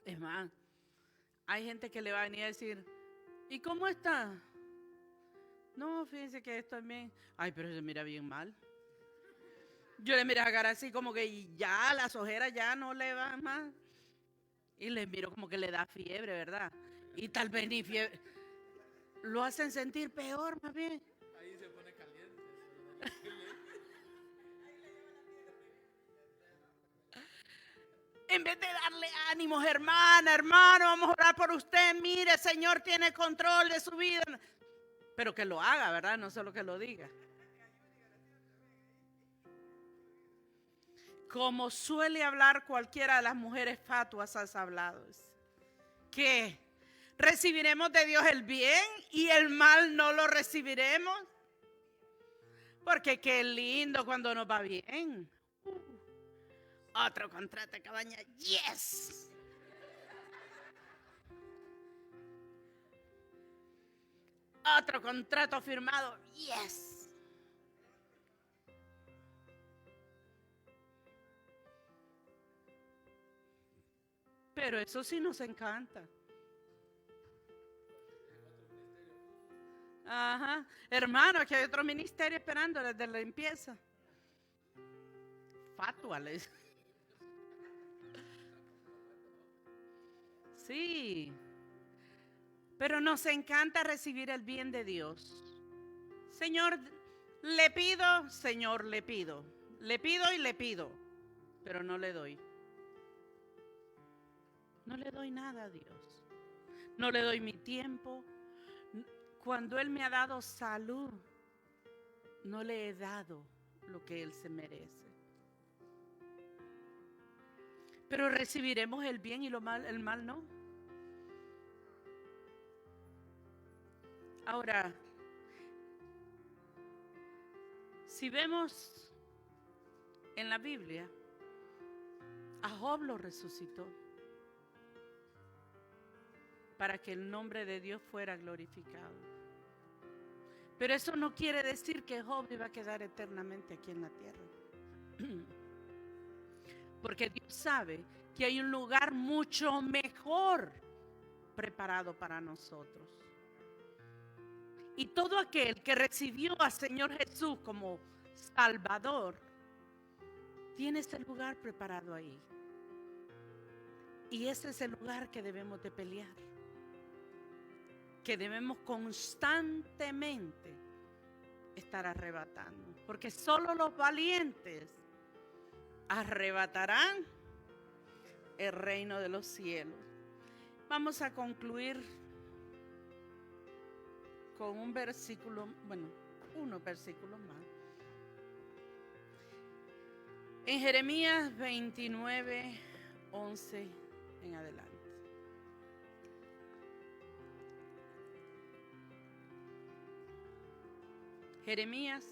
Speaker 1: Es más, hay gente que le va a venir a decir: ¿y cómo está? No, fíjense que estoy bien. Ay, pero se mira bien mal. Yo le miro a cara así como que ya las ojeras ya no le van más. Y le miro como que le da fiebre, ¿verdad? Y tal vez ni fiebre. Lo hacen sentir peor, más bien.
Speaker 2: Ahí se pone caliente.
Speaker 1: En vez de darle ánimos: hermana, hermano, vamos a orar por usted. Mire, el Señor tiene control de su vida. Pero que lo haga, ¿verdad? No solo que lo diga. como suele hablar cualquiera de las mujeres fatuas has hablado. ¿Qué? ¿Recibiremos de Dios el bien y el mal no lo recibiremos? Porque qué lindo cuando nos va bien. Otro contrato de cabaña, yes. Otro contrato firmado, yes. Pero eso sí nos encanta. Ajá. Hermano, aquí hay otro ministerio esperando desde la limpieza. Fatuales. Sí. Pero nos encanta recibir el bien de Dios. Señor, le pido, Señor, le pido. Le pido y le pido. Pero no le doy. No le doy nada a Dios. No le doy mi tiempo. Cuando Él me ha dado salud, no le he dado lo que Él se merece. Pero recibiremos el bien y el mal no. Ahora, si vemos en la Biblia, a Job lo resucitó para que el nombre de Dios fuera glorificado. Pero eso no quiere decir que Job iba a quedar eternamente aquí en la tierra. Porque Dios sabe que hay un lugar mucho mejor preparado para nosotros. Y todo aquel que recibió al Señor Jesús como Salvador, tiene ese lugar preparado ahí. Y ese es el lugar que debemos de pelear. Que debemos constantemente estar arrebatando. Porque solo los valientes arrebatarán el reino de los cielos. Vamos a concluir con un versículo, unos versículos más. En Jeremías 29, 11 en adelante. Jeremías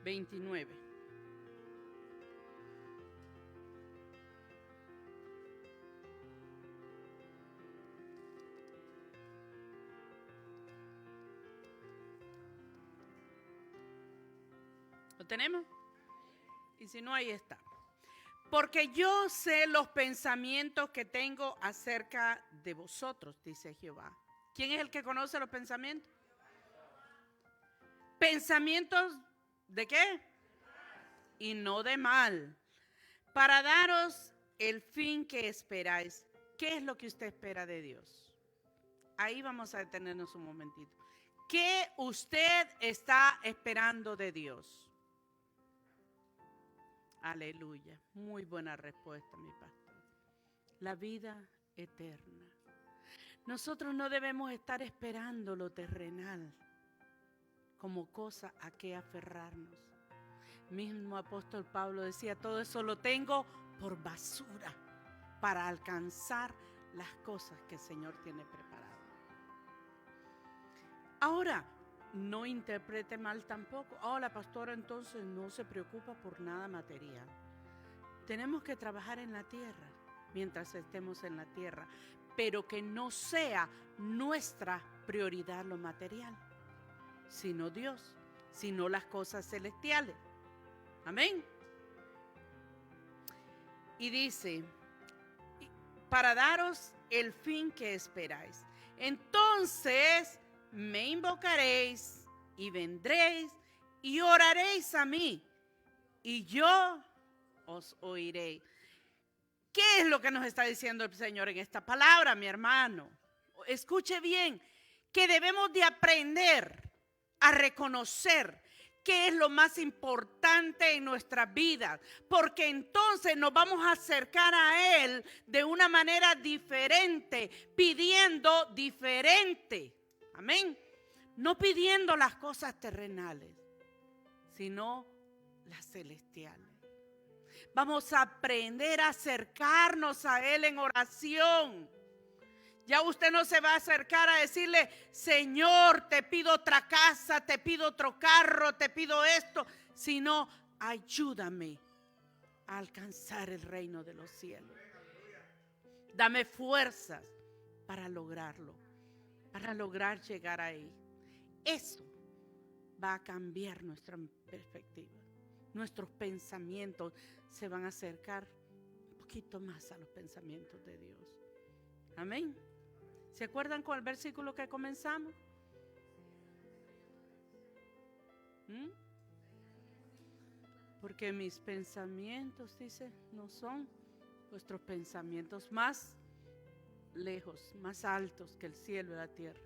Speaker 1: 29. ¿Lo tenemos? Y si no, ahí está. Porque yo sé los pensamientos que tengo acerca de vosotros, dice Jehová. ¿Quién es el que conoce los pensamientos? ¿Pensamientos de qué? Y no de mal, para daros el fin que esperáis. ¿Qué es lo que usted espera de Dios? Ahí vamos a detenernos un momentito. ¿Qué usted está esperando de Dios? Aleluya. Muy buena respuesta, mi pastor. La vida eterna. Nosotros no debemos estar esperando lo terrenal como cosa a que aferrarnos. Mismo apóstol Pablo decía, todo eso lo tengo por basura para alcanzar las cosas que el Señor tiene preparadas. Ahora, no interprete mal tampoco. La pastora entonces no se preocupa por nada material. Tenemos que trabajar en la tierra mientras estemos en la tierra, pero que no sea nuestra prioridad lo material, sino Dios, sino las cosas celestiales. Amén. Y dice, para daros el fin que esperáis. Entonces me invocaréis y vendréis y oraréis a mí y yo os oiré. ¿Qué es lo que nos está diciendo el Señor en esta palabra, mi hermano? Escuche bien, que debemos de aprender a reconocer qué es lo más importante en nuestras vidas, porque entonces nos vamos a acercar a Él de una manera diferente, pidiendo diferente. Amén. No pidiendo las cosas terrenales, sino las celestiales. Vamos a aprender a acercarnos a Él en oración. Ya usted no se va a acercar a decirle, Señor, te pido otra casa, te pido otro carro, te pido esto, sino ayúdame a alcanzar el reino de los cielos. Dame fuerzas para lograrlo, para lograr llegar ahí. Eso va a cambiar nuestra perspectiva. Nuestros pensamientos se van a acercar un poquito más a los pensamientos de Dios. Amén. ¿Se acuerdan con el versículo que comenzamos? Porque mis pensamientos, dice, no son vuestros pensamientos, más lejos, más altos que el cielo y la tierra.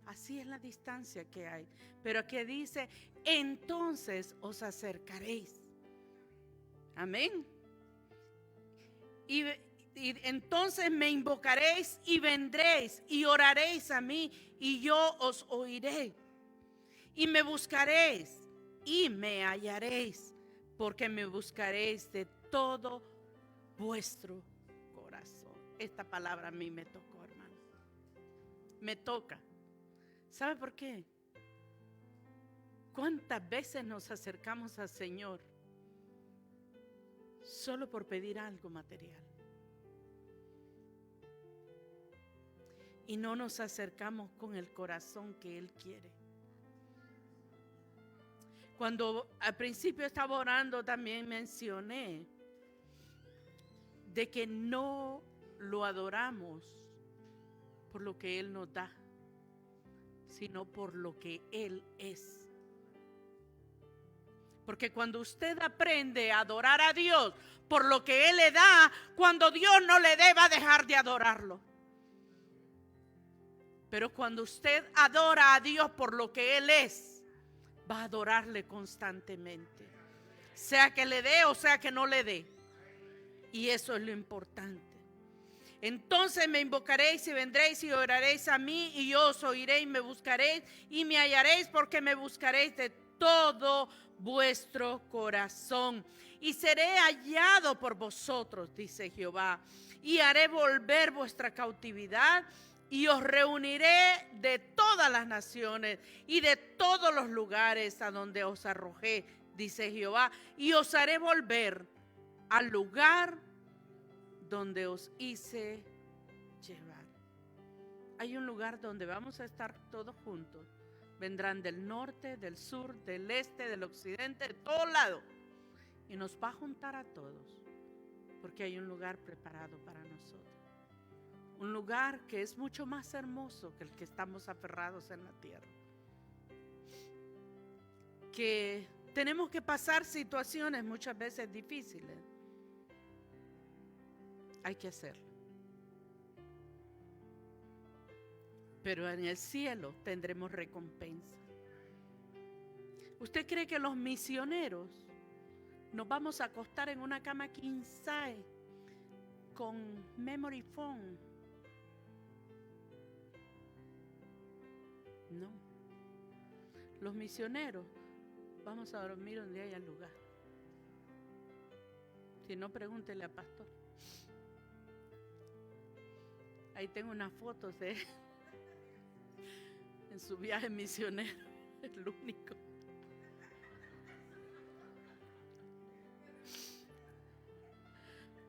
Speaker 1: Así es la distancia que hay. Pero aquí dice, entonces os acercaréis. Amén. Y entonces me invocaréis y vendréis y oraréis a mí y yo os oiré. Y me buscaréis y me hallaréis, porque me buscaréis de todo vuestro corazón. Esta palabra a mí me tocó, hermano. Me toca. ¿Sabe por qué? ¿Cuántas veces nos acercamos al Señor solo por pedir algo material? Y no nos acercamos con el corazón que Él quiere. Cuando al principio estaba orando también mencioné de que no lo adoramos por lo que Él nos da, sino por lo que Él es. Porque cuando usted aprende a adorar a Dios por lo que Él le da, cuando Dios no le dé, va a dejar de adorarlo. Pero cuando usted adora a Dios por lo que Él es, va a adorarle constantemente. Sea que le dé o sea que no le dé. Y eso es lo importante. Entonces me invocaréis y vendréis y oraréis a mí y yo os oiré y me buscaréis y me hallaréis, porque me buscaréis de todo vuestro corazón. Y seré hallado por vosotros, dice Jehová, y haré volver vuestra cautividad. Y os reuniré de todas las naciones y de todos los lugares a donde os arrojé, dice Jehová, y os haré volver al lugar donde os hice llevar. Hay un lugar donde vamos a estar todos juntos. Vendrán del norte, del sur, del este, del occidente, de todos lados. Y nos va a juntar a todos, porque hay un lugar preparado para nosotros. Un lugar que es mucho más hermoso que el que estamos aferrados en la tierra. Que tenemos que pasar situaciones muchas veces difíciles. Hay que hacerlo. Pero en el cielo tendremos recompensa. ¿Usted cree que los misioneros nos vamos a acostar en una cama king size con memory foam? No. Los misioneros vamos a dormir donde haya lugar. Si no, pregúntele al pastor. Ahí tengo unas fotos de él en su viaje misionero. El único.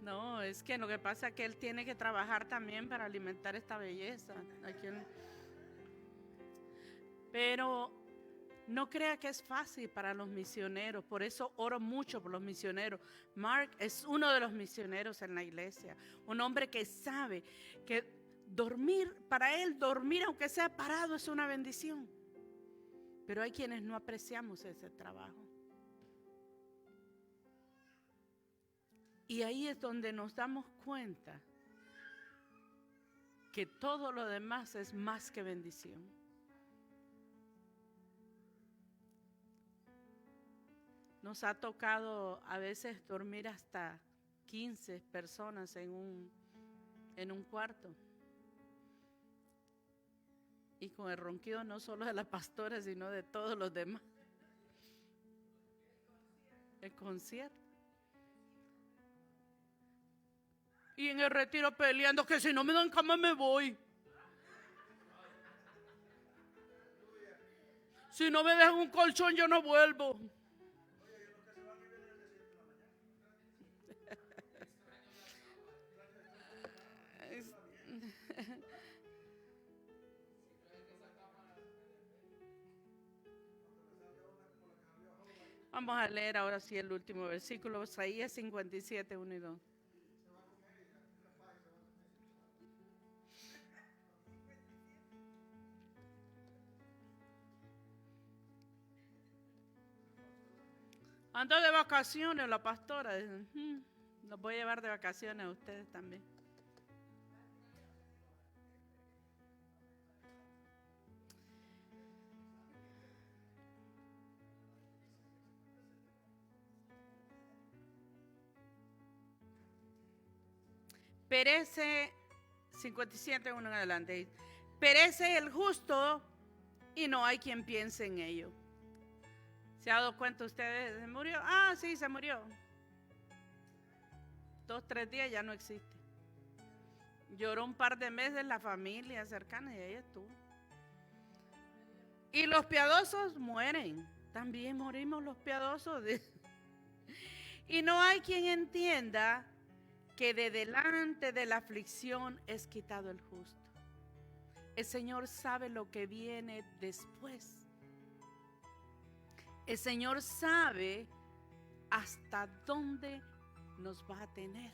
Speaker 1: No, es que lo que pasa es que él tiene que trabajar también para alimentar esta belleza. Pero no crea que es fácil para los misioneros. Por eso oro mucho por los misioneros. Mark es uno de los misioneros en la iglesia. Un hombre que sabe que dormir, para él dormir aunque sea parado es una bendición. Pero hay quienes no apreciamos ese trabajo. Y ahí es donde nos damos cuenta que todo lo demás es más que bendición. Nos ha tocado a veces dormir hasta 15 personas en un cuarto. Y con el ronquido no solo de la pastora, sino de todos los demás. El concierto. Y en el retiro peleando que si no me dan cama me voy. Si no me dejan un colchón yo no vuelvo. Vamos a leer ahora sí el último versículo, Isaías 57, 1 y 2. Ando de vacaciones la pastora. Los voy a llevar de vacaciones a ustedes también. Perece 57, 1 en adelante. Perece el justo y no hay quien piense en ello. ¿Se ha dado cuenta usted? ¿Se murió? Ah, sí, se murió. 2, 3 días ya no existe. Lloró un par de meses la familia cercana y ahí estuvo. Y los piadosos mueren. También morimos los piadosos. Y no hay quien entienda que de delante de la aflicción es quitado el justo. El Señor sabe lo que viene después. El Señor sabe hasta dónde nos va a tener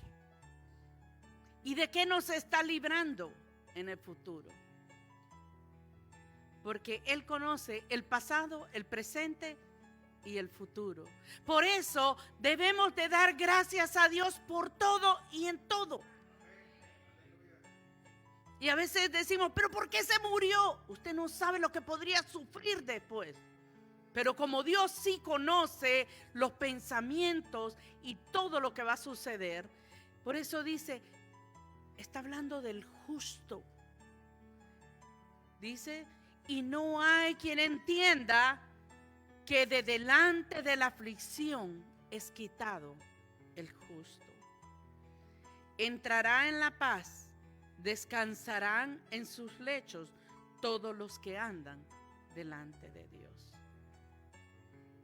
Speaker 1: y de qué nos está librando en el futuro. Porque Él conoce el pasado, el presente y el futuro. Por eso debemos de dar gracias a Dios por todo y en todo. Y a veces decimos, pero ¿por qué se murió? Usted no sabe lo que podría sufrir después. Pero como Dios sí conoce los pensamientos y todo lo que va a suceder, por eso dice, está hablando del justo. Dice, y no hay quien entienda que de delante de la aflicción es quitado el justo. Entrará en la paz, descansarán en sus lechos todos los que andan delante de Dios.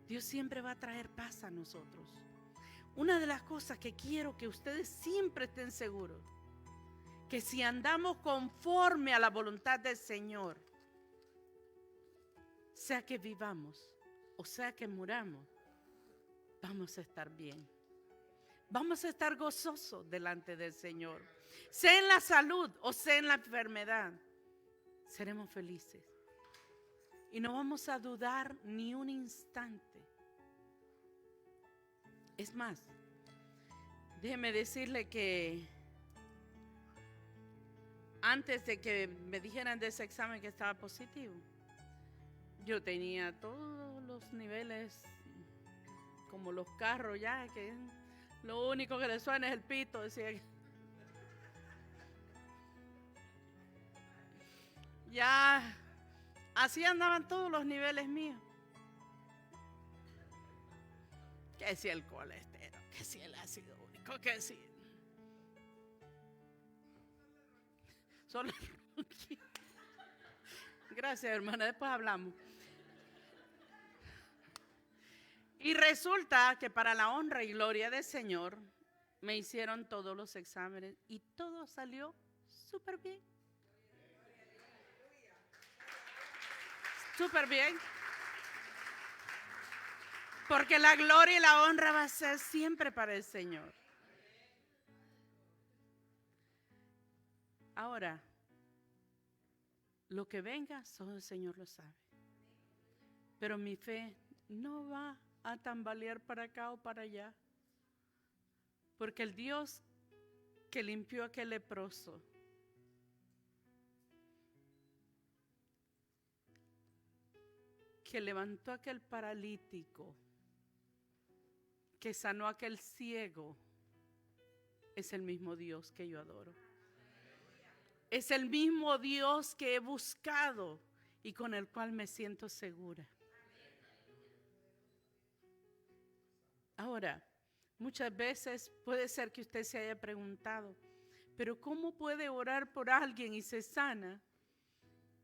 Speaker 1: Dios siempre va a traer paz a nosotros. Una de las cosas que quiero que ustedes siempre estén seguros, que si andamos conforme a la voluntad del Señor, sea que vivamos o sea que muramos, vamos a estar bien. Vamos a estar gozosos delante del Señor. Sea en la salud o sea en la enfermedad, seremos felices. Y no vamos a dudar ni un instante. Es más, déjeme decirle que antes de que me dijeran de ese examen que estaba positivo, yo tenía todos los niveles como los carros ya, que lo único que le suena es el pito, decía. Ya, así andaban todos los niveles míos. Que si el colesterol, que si el ácido úrico, que si... Solo... Gracias, hermana, después hablamos. Y resulta que para la honra y gloria del Señor me hicieron todos los exámenes y todo salió súper bien. Súper bien. Porque la gloria y la honra va a ser siempre para el Señor. Ahora, lo que venga, solo el Señor lo sabe. Pero mi fe no va a tambalear para acá o para allá. Porque el Dios que limpió a aquel leproso, que levantó a aquel paralítico, que sanó a aquel ciego, es el mismo Dios que yo adoro. Es el mismo Dios que he buscado y con el cual me siento segura. Ahora, muchas veces puede ser que usted se haya preguntado, Pero ¿cómo puede orar por alguien y se sana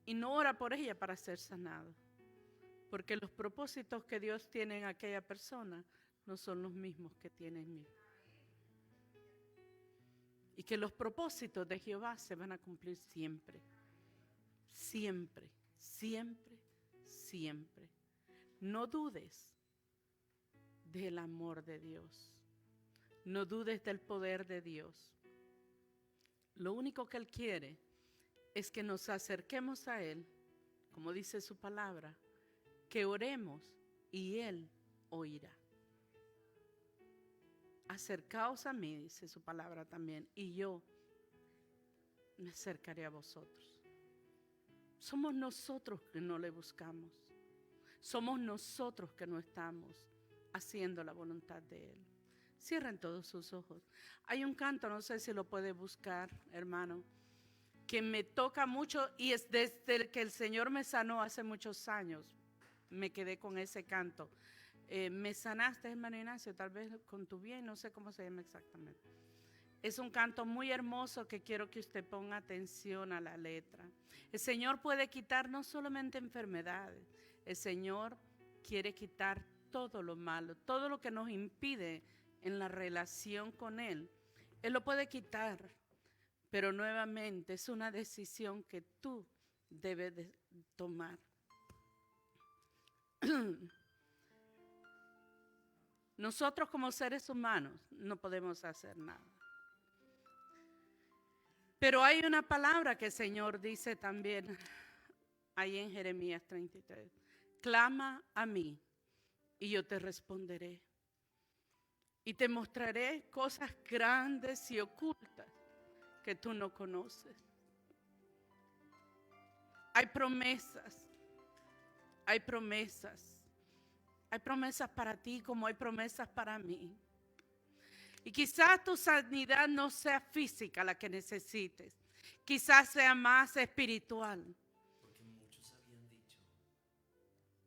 Speaker 1: y no ora por ella para ser sanado? Porque los propósitos que Dios tiene en aquella persona no son los mismos que tiene en mí. Y que los propósitos de Jehová se van a cumplir siempre. Siempre, siempre, siempre. No dudes del amor de Dios. No dudes del poder de Dios. Lo único que Él quiere es que nos acerquemos a Él, como dice su palabra, que oremos y Él oirá. Acercaos a mí, dice su palabra también, y yo me acercaré a vosotros. Somos nosotros que no le buscamos. Somos nosotros que no estamos haciendo la voluntad de Él. Cierren todos sus ojos. Hay un canto, no sé si lo puede buscar, hermano, que me toca mucho y es desde que el Señor me sanó hace muchos años. Me quedé con ese canto. Me sanaste, hermano Ignacio, tal vez con tu bien, no sé cómo se llama exactamente. Es un canto muy hermoso que quiero que usted ponga atención a la letra. El Señor puede quitar no solamente enfermedades, el Señor quiere quitar todo lo malo, todo lo que nos impide en la relación con Él. Él lo puede quitar, pero nuevamente es una decisión que tú debes de tomar. Nosotros como seres humanos no podemos hacer nada. Pero hay una palabra que el Señor dice también ahí en Jeremías 33. Clama a mí y yo te responderé. Y te mostraré cosas grandes y ocultas que tú no conoces. Hay promesas. Hay promesas. Hay promesas para ti como hay promesas para mí. Y quizás tu sanidad no sea física la que necesites. Quizás sea más espiritual.
Speaker 2: Porque muchos habían dicho,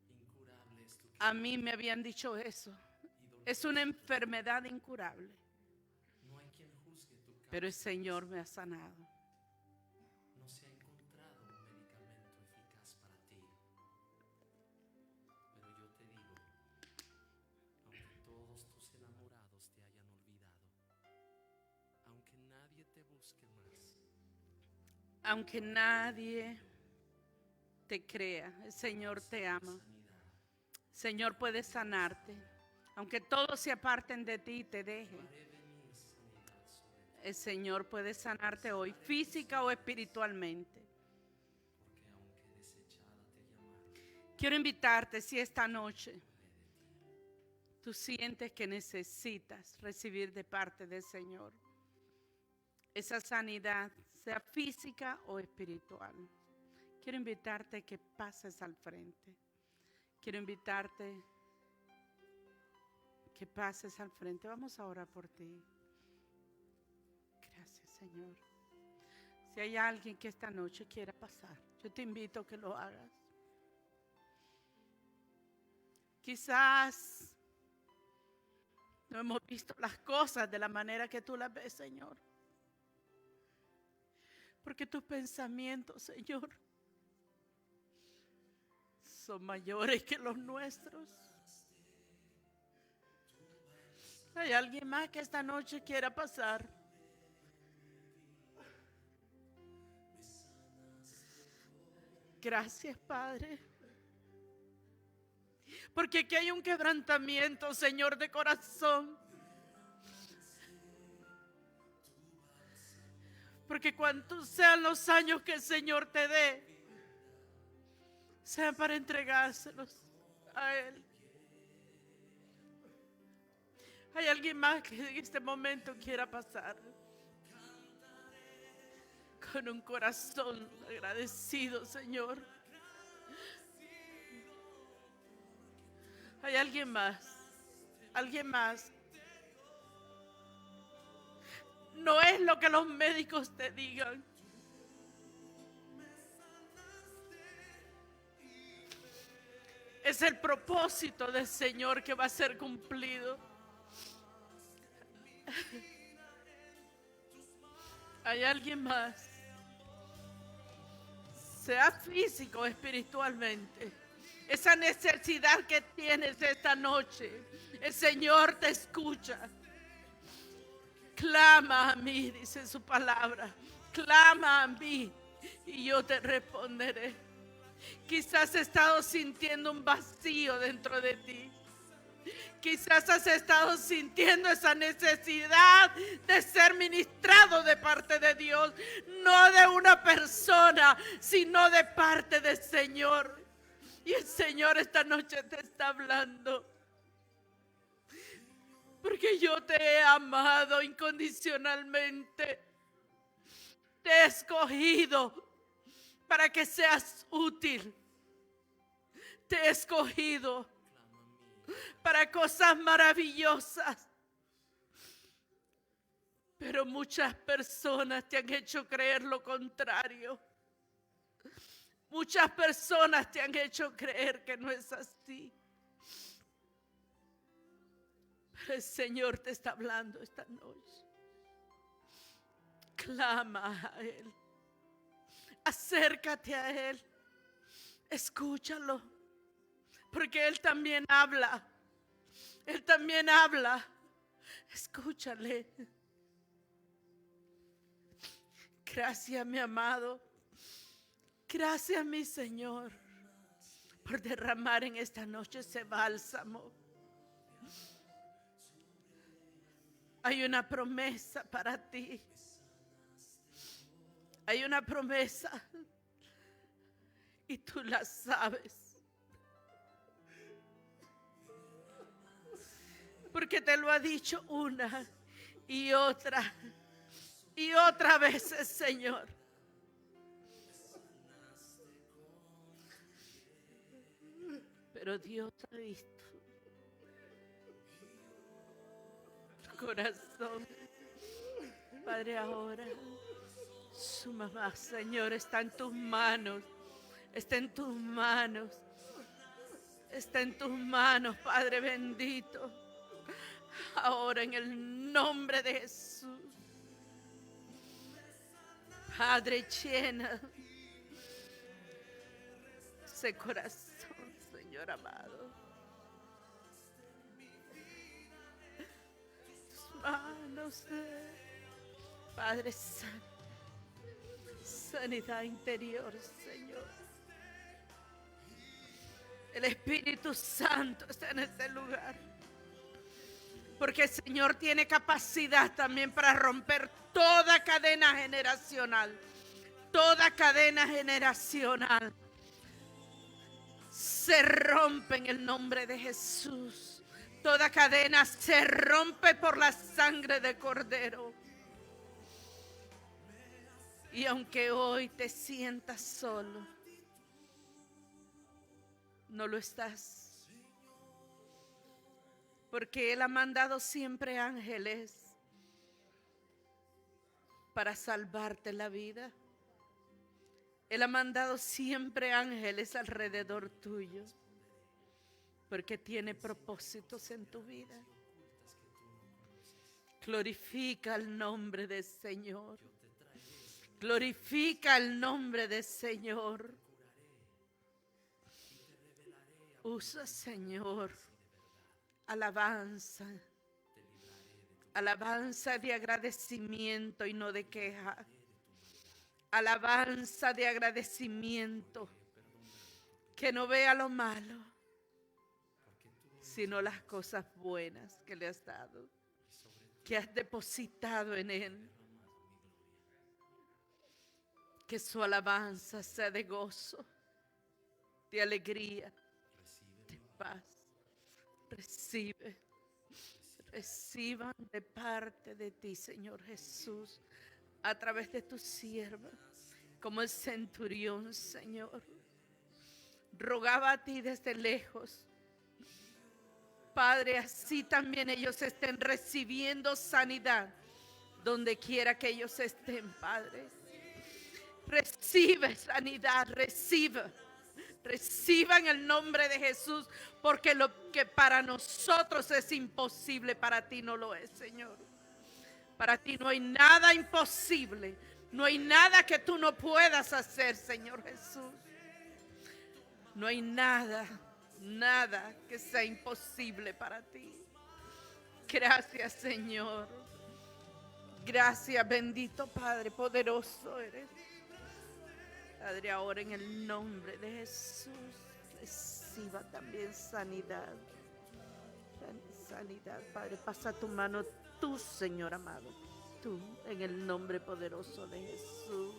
Speaker 2: incurable es tu
Speaker 1: A mí me habían dicho eso. Es una enfermedad incurable.
Speaker 2: No hay quien juzgue tu causa.
Speaker 1: Pero el Señor me ha sanado.
Speaker 2: No se ha encontrado un medicamento eficaz para ti. Pero yo te digo, aunque todos tus enamorados te hayan olvidado, aunque nadie te busque más,
Speaker 1: Aunque nadie te crea, el Señor te ama.
Speaker 2: sanidad,
Speaker 1: Señor puede sanarte. Aunque todos se aparten de ti y te dejen,
Speaker 2: haré venir sanidad sobre ti.
Speaker 1: el Señor puede sanarte hoy, física o espiritualmente.
Speaker 2: Porque aunque desechada te llamaron,
Speaker 1: Quiero invitarte, si esta noche tú sientes que necesitas recibir de parte del Señor esa sanidad, sea física o espiritual, quiero invitarte a que pases al frente. Quiero invitarte que pases al frente. Vamos a orar por ti. Gracias, Señor. Si hay alguien que esta noche quiera pasar, yo te invito a que lo hagas. Quizás no hemos visto las cosas de la manera que tú las ves, Señor. Porque tus pensamientos, Señor, son mayores que los nuestros. Hay alguien más que esta noche quiera pasar. Gracias, Padre. Porque aquí hay un quebrantamiento, Señor, de corazón. Porque cuantos sean los años que el Señor te dé, sean para entregárselos a Él. Hay alguien más que en este momento quiera pasar con un corazón agradecido, Señor. Hay alguien más, alguien más. No es lo que los médicos te digan. Es el propósito del Señor que va a ser cumplido. Hay alguien más, sea físico o espiritualmente, esa necesidad que tienes esta noche, el Señor te escucha. Clama a mí, dice su palabra. Clama a mí y yo te responderé. Quizás has estado sintiendo un vacío dentro de ti. Quizás has estado sintiendo esa necesidad de ser ministrado de parte de Dios, no de una persona, sino de parte del Señor. Y el Señor esta noche te está hablando. Porque yo te he amado incondicionalmente. Te he escogido para que seas útil. Te he escogido para cosas maravillosas. Pero muchas personas te han hecho creer lo contrario. Muchas personas te han hecho creer que no es así. Pero el Señor te está hablando esta noche. Clama a Él. Acércate a Él. Escúchalo. Porque Él también habla. Él también habla. Escúchale. Gracias, mi amado. Gracias, mi Señor, por derramar en esta noche ese bálsamo. Hay una promesa para ti. Hay una promesa. Y tú la sabes. Porque te lo ha dicho una y otra vez el Señor. Pero Dios ha visto tu corazón. Padre, ahora su mamá, Señor, está en tus manos. Está en tus manos. Está en tus manos, Padre bendito. Ahora en el nombre de Jesús. Padre, llena ese corazón, Señor amado. Tus manos, Padre Santo. Sanidad interior, Señor. El Espíritu Santo está en este lugar. Porque el Señor tiene capacidad también para romper toda cadena generacional. Toda cadena generacional se rompe en el nombre de Jesús. Toda cadena se rompe por la sangre de Cordero. Y aunque hoy te sientas solo, no lo estás. Porque Él ha mandado siempre ángeles para salvarte la vida. Él ha mandado siempre ángeles alrededor tuyo. Porque tiene propósitos en tu vida. Glorifica el nombre del Señor. Glorifica el nombre del Señor. Usa, Señor, alabanza. Alabanza de agradecimiento y no de queja. Alabanza de agradecimiento. Que no vea lo malo, sino las cosas buenas que le has dado, que has depositado en Él. Que su alabanza sea de gozo, de alegría, de paz. Reciban de parte de ti, Señor Jesús, a través de tu sierva, como el centurión, Señor. Rogaba a ti desde lejos. Padre, así también ellos estén recibiendo sanidad donde quiera que ellos estén, Padre. Recibe sanidad, reciba en el nombre de Jesús, porque lo que para nosotros es imposible, para ti no lo es, Señor. Para ti no hay nada imposible. No hay nada que tú no puedas hacer, Señor Jesús. No hay nada, nada que sea imposible para ti. Gracias, Señor. Gracias, bendito Padre, poderoso eres. Padre, ahora en el nombre de Jesús, reciba también sanidad. Sanidad, Padre, pasa tu mano, tú, Señor amado, tú, en el nombre poderoso de Jesús.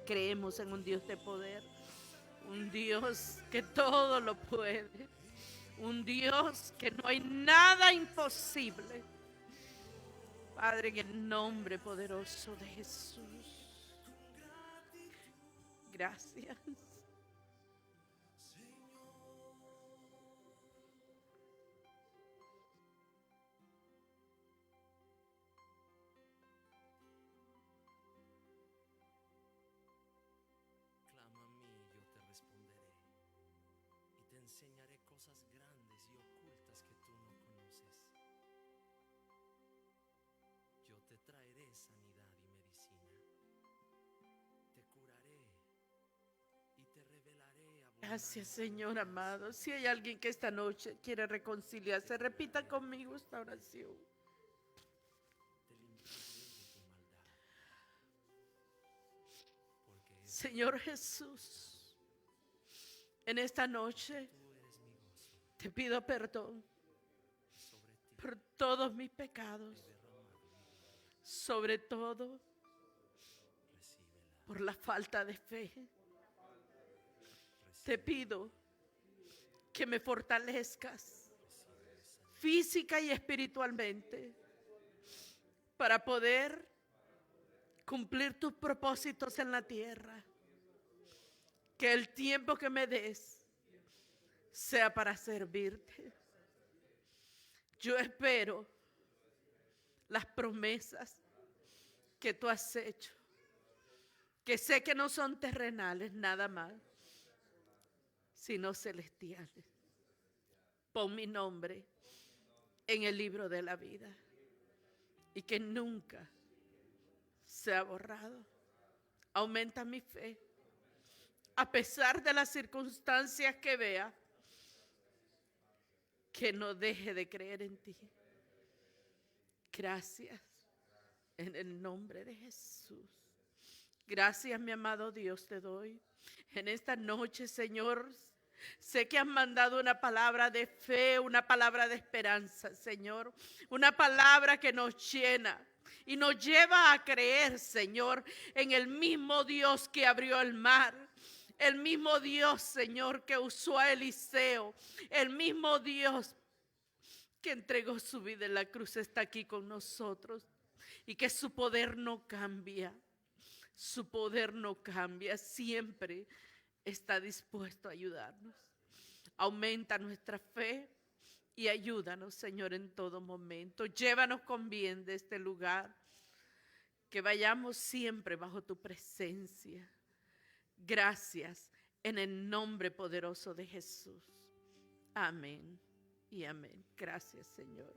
Speaker 1: Creemos en un Dios de poder, un Dios que todo lo puede, un Dios que no hay nada imposible. Padre, en el nombre poderoso de Jesús. Gracias.
Speaker 2: Clama a mí y yo te responderé, y te enseñaré cosas grandes y ocultas que tú no conoces. Yo te traeré sanidad y medicina. Te curaré y te revelaré abundancia.
Speaker 1: Gracias, Señor amado. Si hay alguien que esta noche quiere reconciliarse, repita conmigo esta oración.
Speaker 2: Te limpiaré de tu maldad. Porque
Speaker 1: Señor Jesús, en esta noche
Speaker 2: tú eres mi gozo.
Speaker 1: te pido perdón
Speaker 2: Sobre ti
Speaker 1: por todos mis pecados,
Speaker 2: he derramado mi vida.
Speaker 1: sobre todo
Speaker 2: Recíbela.
Speaker 1: por la falta de fe. Te
Speaker 2: Recíbela.
Speaker 1: pido que me fortalezcas
Speaker 2: Recibe esa
Speaker 1: física y espiritualmente para poder cumplir tus propósitos en la tierra. Que el tiempo que me des sea para servirte. Yo espero las promesas que tú has hecho, que sé que no son terrenales nada más, sino celestiales. Pon mi nombre en el libro de la vida y que nunca sea borrado. Aumenta mi fe, a pesar de las circunstancias que vea, que no deje de creer en ti. Gracias, en el nombre de Jesús. Gracias, mi amado Dios, te doy. En esta noche, Señor, sé que has mandado una palabra de fe, una palabra de esperanza, Señor. Una palabra que nos llena y nos lleva a creer, Señor, en el mismo Dios que abrió el mar. El mismo Dios, Señor, que usó a Eliseo. El mismo Dios que entregó su vida en la cruz está aquí con nosotros. Y que su poder no cambia. Su poder no cambia. Siempre está dispuesto a ayudarnos. Aumenta nuestra fe y ayúdanos, Señor, en todo momento. Llévanos con bien de este lugar. Que vayamos siempre bajo tu presencia. Gracias en el nombre poderoso de Jesús. Amén y amén. Gracias, Señor.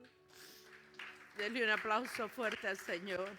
Speaker 1: Denle un aplauso fuerte al Señor.